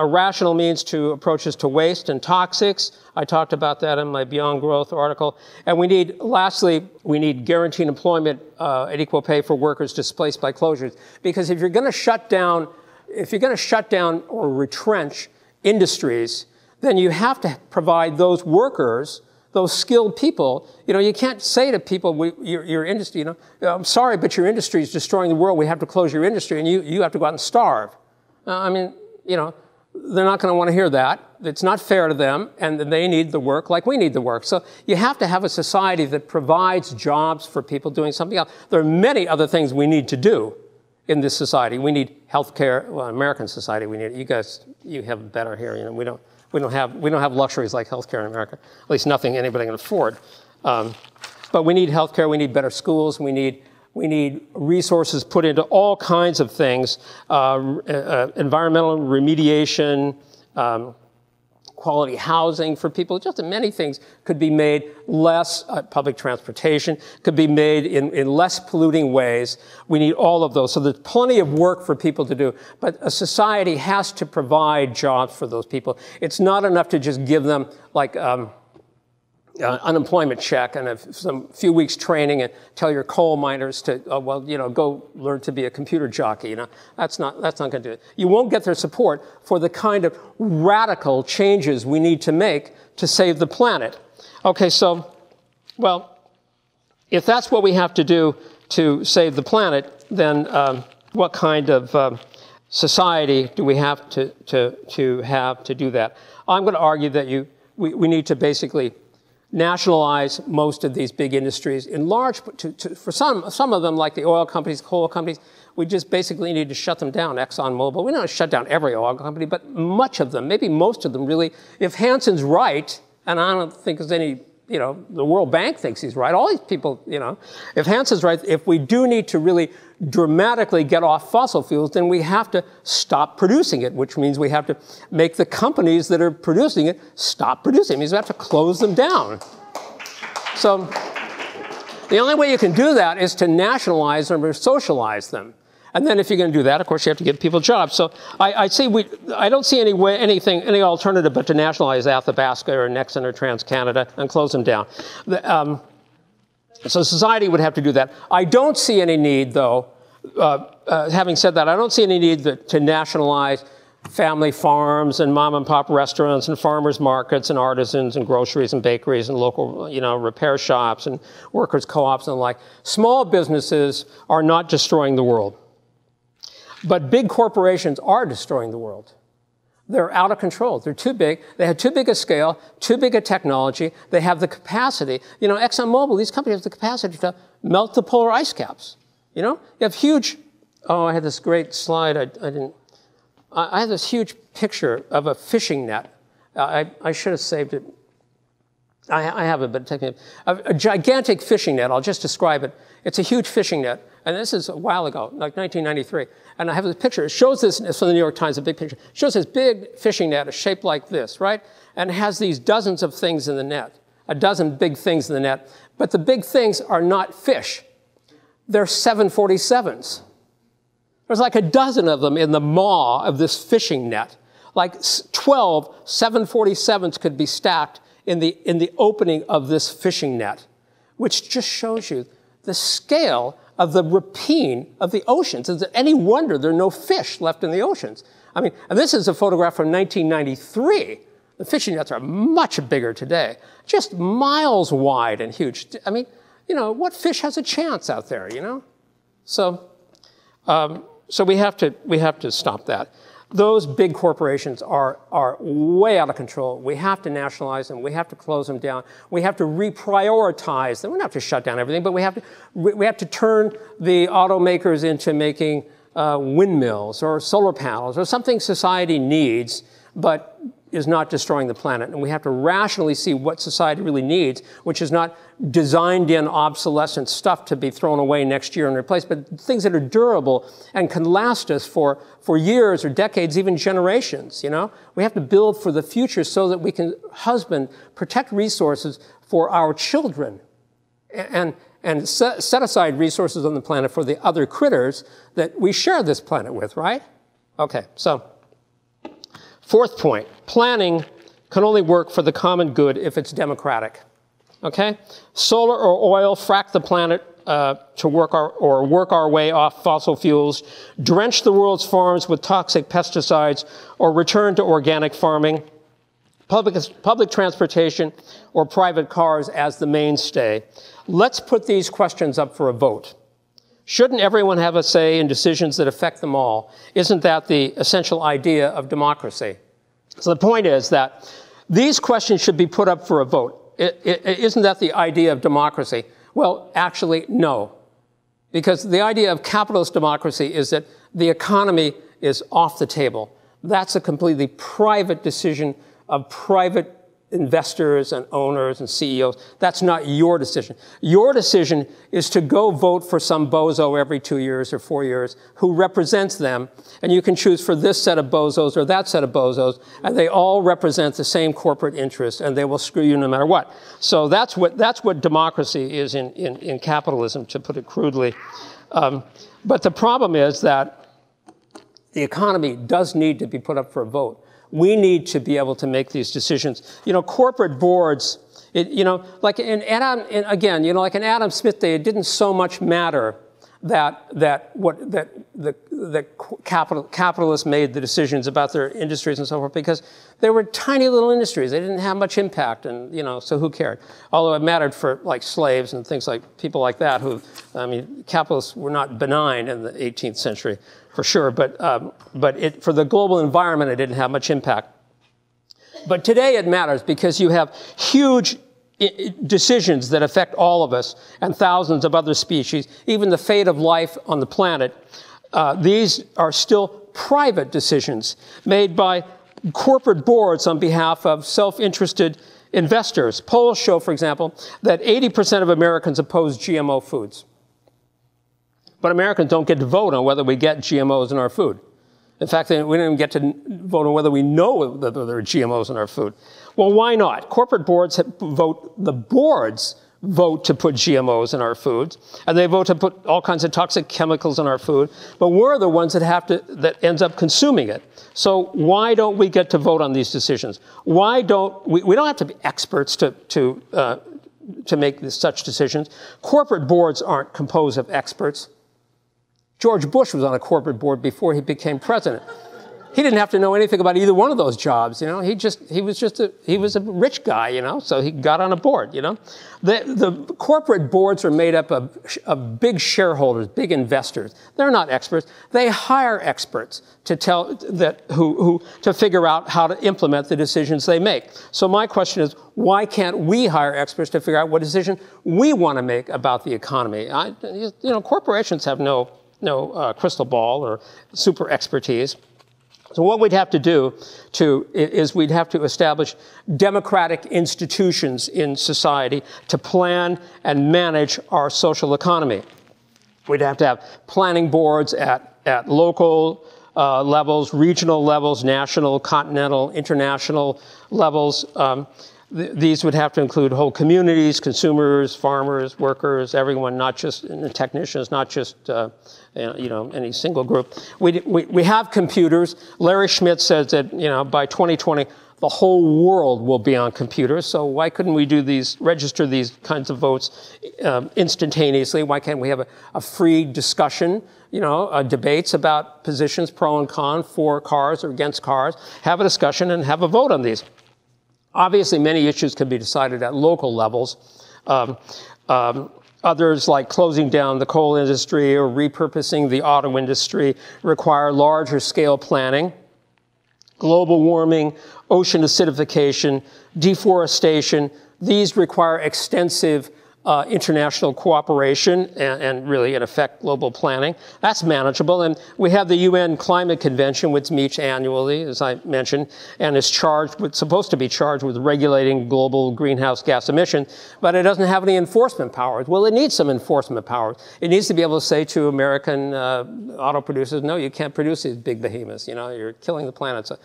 rational means to approaches to waste and toxics. I talked about that in my Beyond Growth article. And lastly, we need guaranteed employment at equal pay for workers displaced by closures. Because if you're going to shut down or retrench industries, then you have to provide those workers, those skilled people. You know, you can't say to people, your industry, you know, I'm sorry, but your industry is destroying the world. We have to close your industry, and you have to go out and starve. I mean, you know, they're not going to want to hear that. It's not fair to them, and they need the work like we need the work. So you have to have a society that provides jobs for people doing something else. There are many other things we need to do in this society. We need health care. Well, American society, we need, you guys, you have it better here. You know, we don't have luxuries like healthcare in America, at least nothing anybody can afford. But we need healthcare, we need better schools, we need resources put into all kinds of things, environmental remediation, quality housing for people, just many things could be made less, public transportation could be made in less polluting ways. We need all of those. So there's plenty of work for people to do, but a society has to provide jobs for those people. It's not enough to just give them like unemployment check and some few weeks training and tell your coal miners to, well, you know, go learn to be a computer jockey. You know, that's not going to do it. You won't get their support for the kind of radical changes we need to make to save the planet. Okay, so, well, if that's what we have to do to save the planet, then what kind of society do we have to have to do that? I'm going to argue that we need to basically nationalize most of these big industries in large, for some of them, like the oil companies, coal companies, we just basically need to shut them down. ExxonMobil, we don't shut down every oil company, but much of them, maybe most of them really, if Hanson's right, and I don't think there's any, the World Bank thinks he's right, all these people, if Hanson's right, if we do need to really dramatically get off fossil fuels, then we have to stop producing it, which means we have to make the companies that are producing it stop producing it. It means we have to close them down. So the only way you can do that is to nationalize them or socialize them. And then if you're going to do that, of course, you have to give people jobs. So I don't see any alternative but to nationalize Athabasca or Nexen or TransCanada and close them down. So society would have to do that. I don't see any need, though, having said that, I don't see any need to nationalize family farms and mom and pop restaurants and farmers markets and artisans and groceries and bakeries and local, repair shops and workers' co-ops and the like. Small businesses are not destroying the world. But big corporations are destroying the world. They're out of control. They're too big. They have too big a scale, too big a technology. They have the capacity. ExxonMobil, these companies have the capacity to melt the polar ice caps. You have huge, I had this great slide. I had this huge picture of a fishing net. I should have saved it. I have it, but technically, a gigantic fishing net. I'll just describe it. It's a huge fishing net. And this is a while ago, like 1993. And I have this picture. It shows this, it's from the New York Times, a big picture. It shows this big fishing net shaped like this, right? And it has these dozens of things in the net, a dozen big things in the net. But the big things are not fish. They're 747s. There's like a dozen of them in the maw of this fishing net. Like 12 747s could be stacked in the opening of this fishing net, which just shows you the scale of the rapine of the oceans. Is it any wonder there are no fish left in the oceans? And this is a photograph from 1993. The fishing nets are much bigger today, just miles wide and huge. What fish has a chance out there, So we have to stop that. Those big corporations are way out of control. We have to nationalize them. We have to close them down. We have to reprioritize them. We don't have to shut down everything, but we have to turn the automakers into making windmills or solar panels or something society needs, but is not destroying the planet. And we have to rationally see what society really needs, which is not designed-in obsolescent stuff to be thrown away next year and replaced, but things that are durable and can last us for years or decades, even generations, We have to build for the future so that we can protect resources for our children and set aside resources on the planet for the other critters that we share this planet with, right? Okay, so fourth point, planning can only work for the common good if it's democratic. Okay? Solar or oil frack the planet to work our way off fossil fuels, drench the world's farms with toxic pesticides, or return to organic farming, public transportation, or private cars as the mainstay. Let's put these questions up for a vote. Shouldn't everyone have a say in decisions that affect them all? Isn't that the essential idea of democracy? So the point is that these questions should be put up for a vote. Isn't that the idea of democracy? Well, actually, no. Because the idea of capitalist democracy is that the economy is off the table. That's a completely private decision of private investors and owners and CEOs. That's not your decision. Your decision is to go vote for some bozo every 2 years or 4 years who represents them, and you can choose for this set of bozos or that set of bozos, and they all represent the same corporate interest, and they will screw you no matter what. So that's what democracy is in capitalism, to put it crudely. But the problem is that the economy does need to be put up for a vote. We need to be able to make these decisions. Corporate boards, like in Adam Smith day, it didn't so much matter that capitalists made the decisions about their industries and so forth, because they were tiny little industries. They didn't have much impact, and so who cared? Although it mattered for like slaves and things like people like that capitalists were not benign in the 18th century. For sure, but for the global environment, it didn't have much impact. But today it matters because you have huge decisions that affect all of us and thousands of other species, even the fate of life on the planet, these are still private decisions made by corporate boards on behalf of self-interested investors. Polls show, for example, that 80% of Americans oppose GMO foods. But Americans don't get to vote on whether we get GMOs in our food. In fact, we don't even get to vote on whether we know that there are GMOs in our food. Well, why not? Corporate boards the boards vote to put GMOs in our foods, and they vote to put all kinds of toxic chemicals in our food, but we're the ones that ends up consuming it. So why don't we get to vote on these decisions? Why don't we don't have to be experts to make such decisions. Corporate boards aren't composed of experts. George Bush was on a corporate board before he became president. He didn't have to know anything about either one of those jobs, you know. He was a rich guy, you know, so he got on a board, you know. The corporate boards are made up of big shareholders, big investors. They're not experts. They hire experts to to figure out how to implement the decisions they make. So my question is, why can't we hire experts to figure out what decision we want to make about the economy? Corporations have no crystal ball or super expertise. So what we'd have to do is we'd have to establish democratic institutions in society to plan and manage our social economy. We'd have to have planning boards at local levels, regional levels, national, continental, international levels. These would have to include whole communities, consumers, farmers, workers, everyone, not just technicians, not just any single group. We have computers. Larry Schmidt says that by 2020 the whole world will be on computers. So why couldn't we register these kinds of votes instantaneously? Why can't we have a free discussion? Debates about positions pro and con for cars or against cars. Have a discussion and have a vote on these. Obviously, many issues can be decided at local levels. Others, like closing down the coal industry or repurposing the auto industry, require larger scale planning. Global warming, ocean acidification, deforestation, these require extensive international cooperation and really, in effect, global planning. That's manageable. And we have the UN Climate Convention, which meets annually, as I mentioned, and is supposed to be charged with regulating global greenhouse gas emissions, but it doesn't have any enforcement powers. Well, it needs some enforcement powers. It needs to be able to say to American auto producers, no, you can't produce these big behemoths. You're killing the planet. So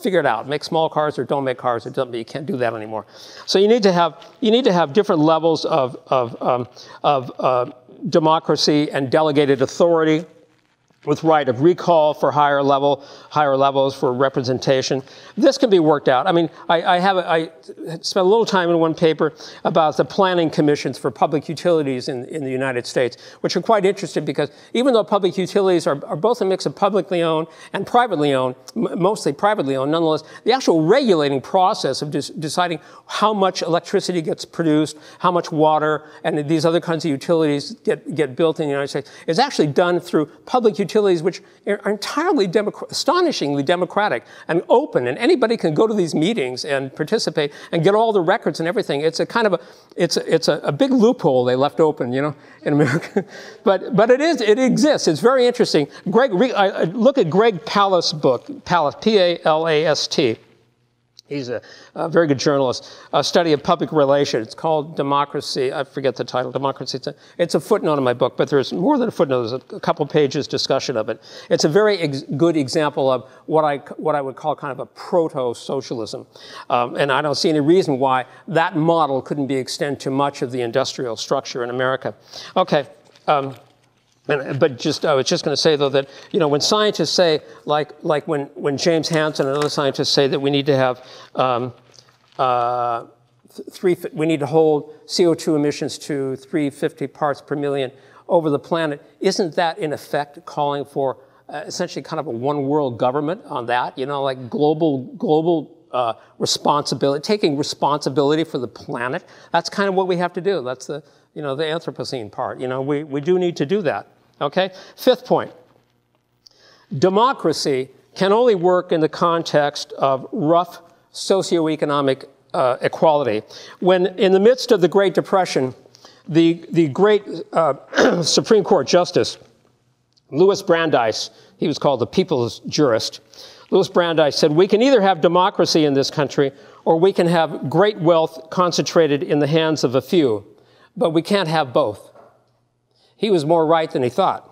figure it out. Make small cars or don't make cars, but you can't do that anymore. So you need to have different levels of democracy and delegated authority, with right of recall for higher levels for representation. This can be worked out. I mean, I spent a little time in one paper about the planning commissions for public utilities in the United States, which are quite interesting because even though public utilities are both a mix of publicly owned and privately owned, mostly privately owned, nonetheless, the actual regulating process of deciding how much electricity gets produced, how much water, and these other kinds of utilities get built in the United States is actually done through public utilities which are entirely astonishingly democratic and open, and anybody can go to these meetings and participate and get all the records and everything. It's a kind of it's a big loophole they left open, in America. but it exists. It's very interesting. Look at Greg Palast's book, Palast, P-A-L-A-S-T. He's a very good journalist. A study of public relations. It's called Democracy. I forget the title. Democracy. It's a footnote in my book, but there's more than a footnote. There's a couple pages discussion of it. It's a very good example of what I would call kind of a proto-socialism. And I don't see any reason why that model couldn't be extended to much of the industrial structure in America. Okay. I was just going to say, though, that when scientists say, like when James Hansen and other scientists say that we need to have we need to hold CO2 emissions to 350 parts per million over the planet, isn't that in effect calling for essentially kind of a one world government on that? Like global responsibility, taking responsibility for the planet. That's kind of what we have to do. That's the Anthropocene part. We do need to do that. Okay? Fifth point. Democracy can only work in the context of rough socioeconomic equality. When in the midst of the Great Depression, the great Supreme Court Justice, Louis Brandeis, he was called the people's jurist, Louis Brandeis said, we can either have democracy in this country or we can have great wealth concentrated in the hands of a few, but we can't have both. He was more right than he thought,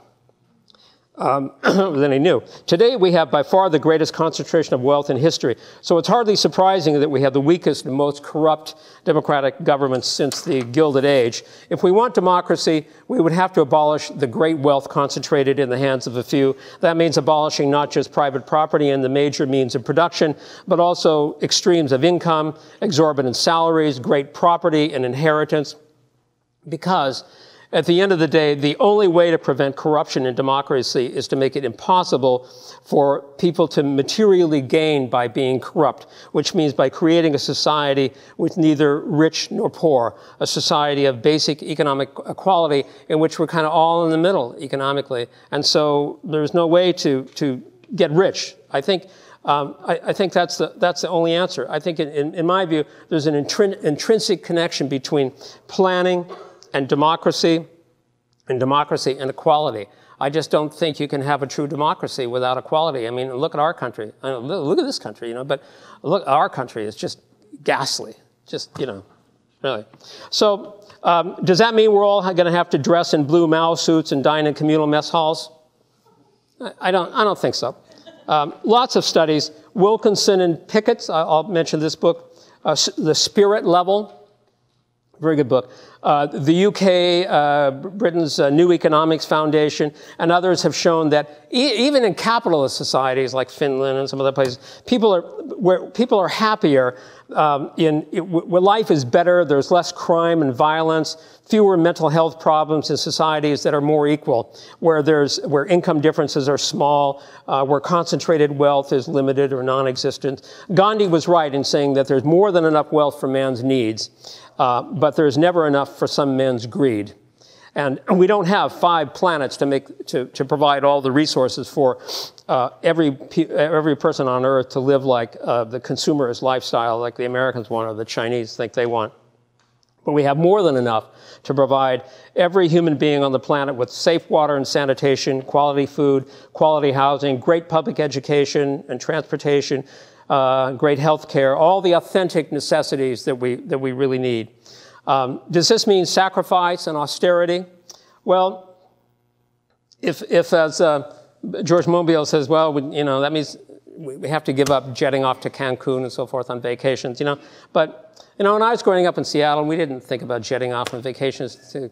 than he knew. Today we have by far the greatest concentration of wealth in history, so it's hardly surprising that we have the weakest and most corrupt democratic governments since the Gilded Age. If we want democracy, we would have to abolish the great wealth concentrated in the hands of a few. That means abolishing not just private property and the major means of production, but also extremes of income, exorbitant salaries, great property and inheritance, because at the end of the day, the only way to prevent corruption in democracy is to make it impossible for people to materially gain by being corrupt, which means by creating a society with neither rich nor poor, a society of basic economic equality in which we're kind of all in the middle economically. And so there's no way to get rich. I think that's the only answer. I think in my view, there's an intrinsic connection between planning and democracy and equality. I just don't think you can have a true democracy without equality. I mean, look at our country. Look at this country, you know, but look, our country is just ghastly. Just, you know, really. So does that mean we're all going to have to dress in blue Mao suits and dine in communal mess halls? I don't think so. Lots of studies. Wilkinson and Pickett's, I'll mention this book, The Spirit Level. Very good book. The UK, Britain's New Economics Foundation, and others have shown that even in capitalist societies like Finland and some other places, people are happier, where life is better, there's less crime and violence, fewer mental health problems in societies that are more equal, where income differences are small, where concentrated wealth is limited or non-existent. Gandhi was right in saying that there's more than enough wealth for man's needs, but there's never enough for some men's greed. And we don't have 5 planets to provide all the resources for every person on Earth to live like the consumerist lifestyle, like the Americans want or the Chinese think they want. But we have more than enough to provide every human being on the planet with safe water and sanitation, quality food, quality housing, great public education and transportation, great health care, all the authentic necessities that we really need. Does this mean sacrifice and austerity? Well, if as George Monbiot says, well, you know, that means we have to give up jetting off to Cancun and so forth on vacations, you know. But, you know, when I was growing up in Seattle, we didn't think about jetting off on vacations to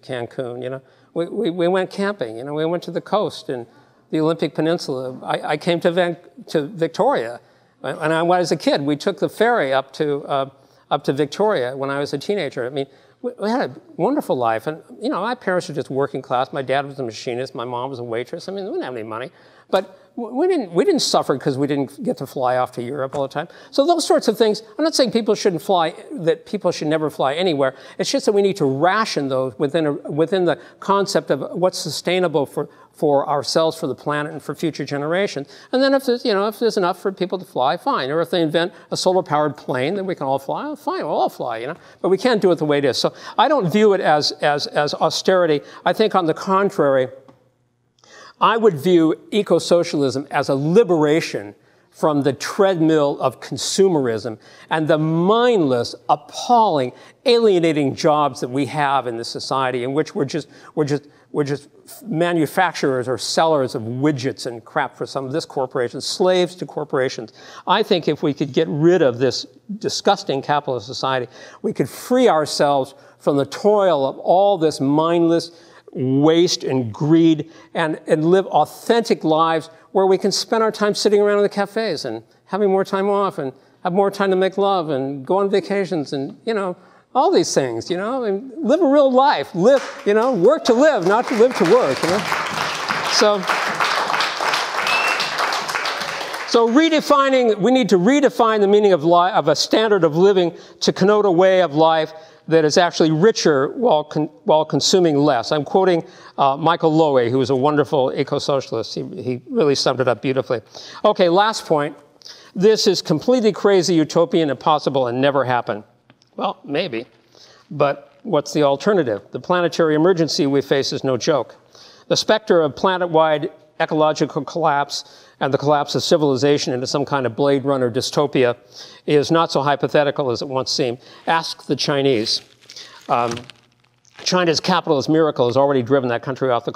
Cancun, you know. We went camping, you know, we went to the coast and the Olympic Peninsula. I came to Victoria. And when I was a kid, we took the ferry up to Victoria when I was a teenager. I mean, we had a wonderful life. And, you know, my parents were just working class. My dad was a machinist. My mom was a waitress. I mean, we didn't have any money. But we didn't suffer because we didn't get to fly off to Europe all the time. So those sorts of things, I'm not saying people shouldn't fly, that people should never fly anywhere. It's just that we need to ration those within the concept of what's sustainable for ourselves, for the planet, and for future generations. And then if there's enough for people to fly, fine. Or if they invent a solar-powered plane that we can all fly, fine, we'll all fly, you know. But we can't do it the way it is. So I don't view it as austerity. I think on the contrary, I would view eco-socialism as a liberation from the treadmill of consumerism and the mindless, appalling, alienating jobs that we have in this society in which we're just manufacturers or sellers of widgets and crap for some of this corporation, slaves to corporations. I think if we could get rid of this disgusting capitalist society, we could free ourselves from the toil of all this mindless waste and greed and live authentic lives where we can spend our time sitting around in the cafes and having more time off and have more time to make love and go on vacations and, you know, all these things, you know, and live a real life. Live, you know, work to live, not to live to work, you know. So we need to redefine the meaning of a standard of living to connote a way of life that is actually richer while consuming less. I'm quoting Michael Lowy, who is a wonderful eco-socialist. He really summed it up beautifully. Okay, last point. This is completely crazy, utopian, impossible, and never happen. Well, maybe. But what's the alternative? The planetary emergency we face is no joke. The specter of planet-wide ecological collapse and the collapse of civilization into some kind of Blade Runner dystopia is not so hypothetical as it once seemed. Ask the Chinese. China's capitalist miracle has already driven that country off the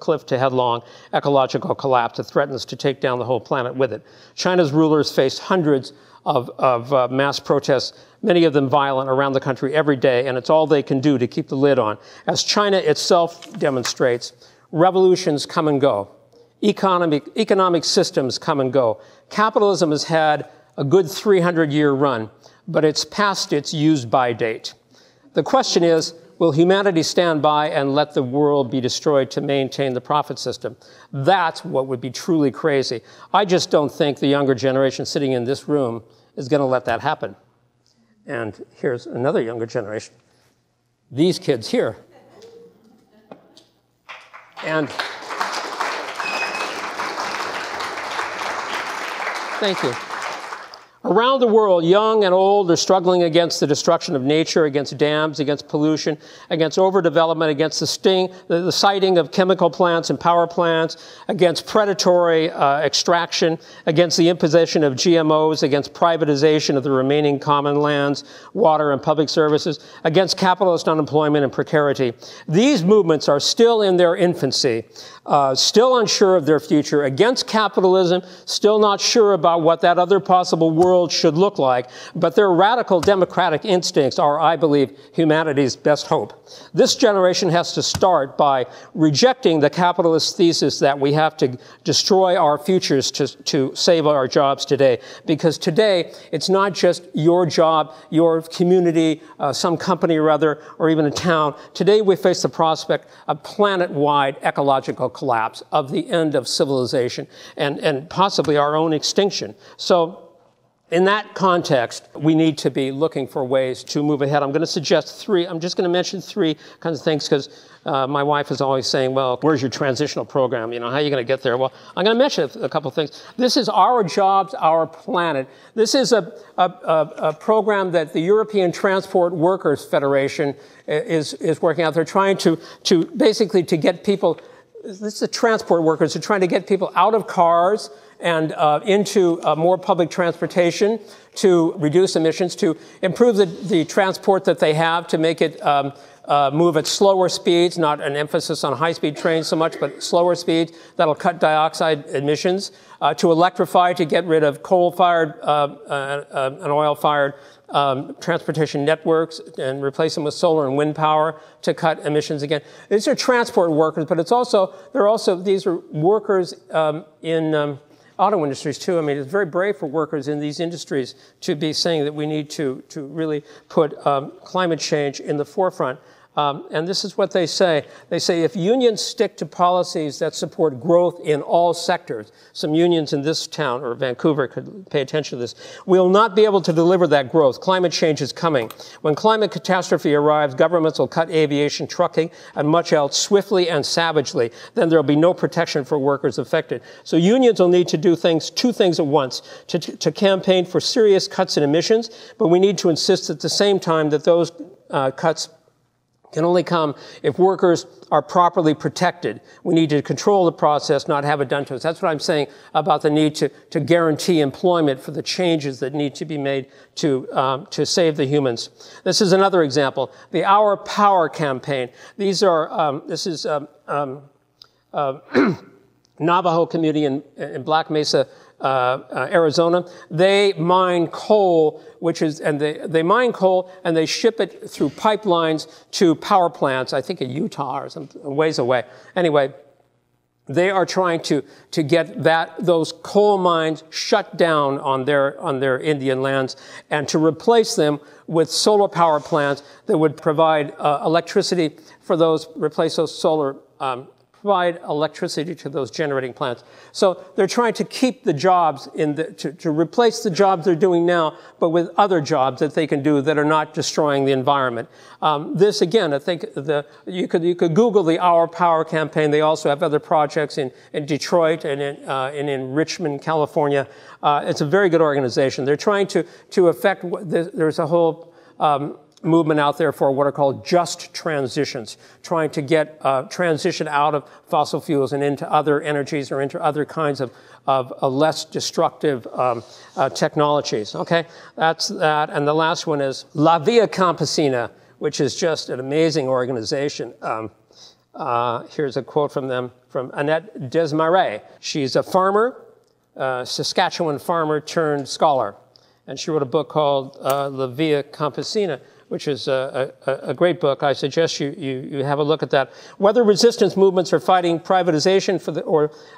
cliff to headlong ecological collapse. It threatens to take down the whole planet with it. China's rulers face hundreds of mass protests, many of them violent, around the country every day, and it's all they can do to keep the lid on. As China itself demonstrates, revolutions come and go. Economic systems come and go. Capitalism has had a good 300-year run, but it's past its use-by date. The question is, will humanity stand by and let the world be destroyed to maintain the profit system? That's what would be truly crazy. I just don't think the younger generation sitting in this room is going to let that happen. And here's another younger generation. These kids here. And thank you. Around the world, young and old are struggling against the destruction of nature, against dams, against pollution, against overdevelopment, against the siting of chemical plants and power plants, against predatory extraction, against the imposition of GMOs, against privatization of the remaining common lands, water, and public services, against capitalist unemployment and precarity. These movements are still in their infancy, still unsure of their future, against capitalism, still not sure about what that other possible world should look like, but their radical democratic instincts are, I believe, humanity's best hope. This generation has to start by rejecting the capitalist thesis that we have to destroy our futures to save our jobs today, because today it's not just your job, your community, some company or other, or even a town. Today we face the prospect of planet-wide ecological collapse, of the end of civilization, and possibly our own extinction. So in that context, we need to be looking for ways to move ahead. I'm going to suggest three. I'm just going to mention three kinds of things because my wife is always saying, well, where's your transitional program? You know, how are you going to get there? Well, I'm going to mention a couple of things. This is Our Jobs, Our Planet. This is a program that the European Transport Workers Federation is working out. They're trying to basically to get people, this is the transport workers, they're trying to get people out of cars and into more public transportation to reduce emissions, to improve the transport that they have, to make it move at slower speeds, not an emphasis on high-speed trains so much, but slower speeds that'll cut dioxide emissions, to electrify, to get rid of coal-fired and oil-fired transportation networks and replace them with solar and wind power to cut emissions again. These are transport workers, but these are workers in auto industries too. I mean, it's very brave for workers in these industries to be saying that we need to really put climate change in the forefront. And this is what they say. They say if unions stick to policies that support growth in all sectors, some unions in this town or Vancouver could pay attention to this, we'll not be able to deliver that growth. Climate change is coming. When climate catastrophe arrives, governments will cut aviation, trucking, and much else swiftly and savagely. Then there'll be no protection for workers affected. So unions will need to do two things at once, to campaign for serious cuts in emissions, but we need to insist at the same time that those cuts can only come if workers are properly protected. We need to control the process, not have it done to us. That's what I'm saying about the need to guarantee employment for the changes that need to be made to save the humans. This is another example, the Our Power campaign. This is Navajo community in Black Mesa, Arizona. They mine coal, they mine coal and they ship it through pipelines to power plants, I think in Utah or some ways away. Anyway, they are trying to get those coal mines shut down on their Indian lands and to replace them with solar power plants that would provide electricity for replace those solar provide electricity to those generating plants. So they're trying to keep the jobs to replace the jobs they're doing now, but with other jobs that they can do that are not destroying the environment. This again, I think you could Google the Our Power campaign. They also have other projects in Detroit and in Richmond, California. It's a very good organization. They're trying to affect. There's a whole movement out there for what are called just transitions, trying to get transition out of fossil fuels and into other energies or into other kinds of less destructive technologies. Okay, that's that. And the last one is La Via Campesina, which is just an amazing organization. Here's a quote from them, from Annette Desmarais. She's a farmer, Saskatchewan farmer turned scholar. And she wrote a book called La Via Campesina, which is a great book. I suggest you have a look at that. Whether resistance movements are fighting privatization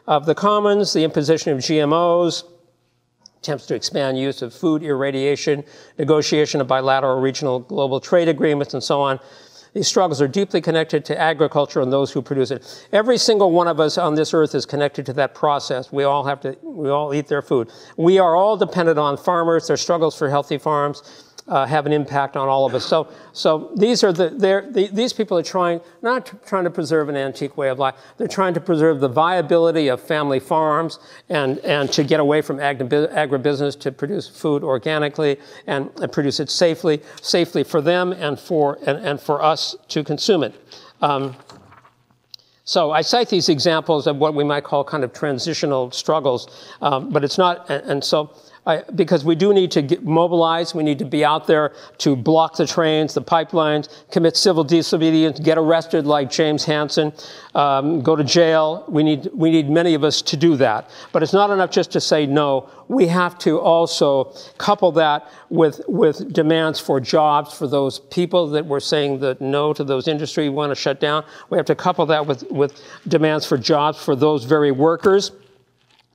of the commons, the imposition of GMOs, attempts to expand use of food irradiation, negotiation of bilateral, regional, global trade agreements, and so on. These struggles are deeply connected to agriculture and those who produce it. Every single one of us on this earth is connected to that process. We all eat their food. We are all dependent on farmers. Their struggles for healthy farms have an impact on all of us. So these are these people are not trying to preserve an antique way of life. They're trying to preserve the viability of family farms and to get away from agribusiness, to produce food organically and produce it safely for them and for us to consume it. So I cite these examples of what we might call kind of transitional struggles, but it's not, and so. Because we do need to mobilize, we need to be out there to block the trains, the pipelines, commit civil disobedience, get arrested like James Hansen, go to jail. We need many of us to do that. But it's not enough just to say no. We have to also couple that with demands for jobs for those people that we're saying that no to those industries we want to shut down. We have to couple that with demands for jobs for those very workers.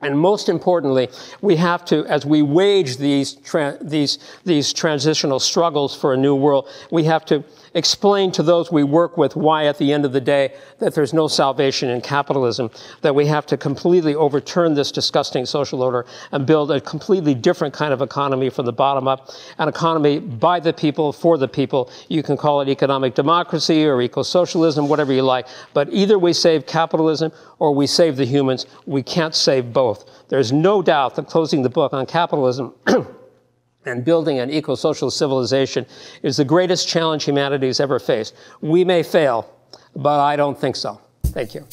And most importantly, we have to, as we wage these transitional struggles for a new world, we have to explain to those we work with why at the end of the day that there's no salvation in capitalism, that we have to completely overturn this disgusting social order and build a completely different kind of economy from the bottom up, an economy by the people, for the people. You can call it economic democracy or eco-socialism, whatever you like, but either we save capitalism or we save the humans. We can't save both. There's no doubt that closing the book on capitalism and building an eco-social civilization is the greatest challenge humanity has ever faced. We may fail, but I don't think so. Thank you.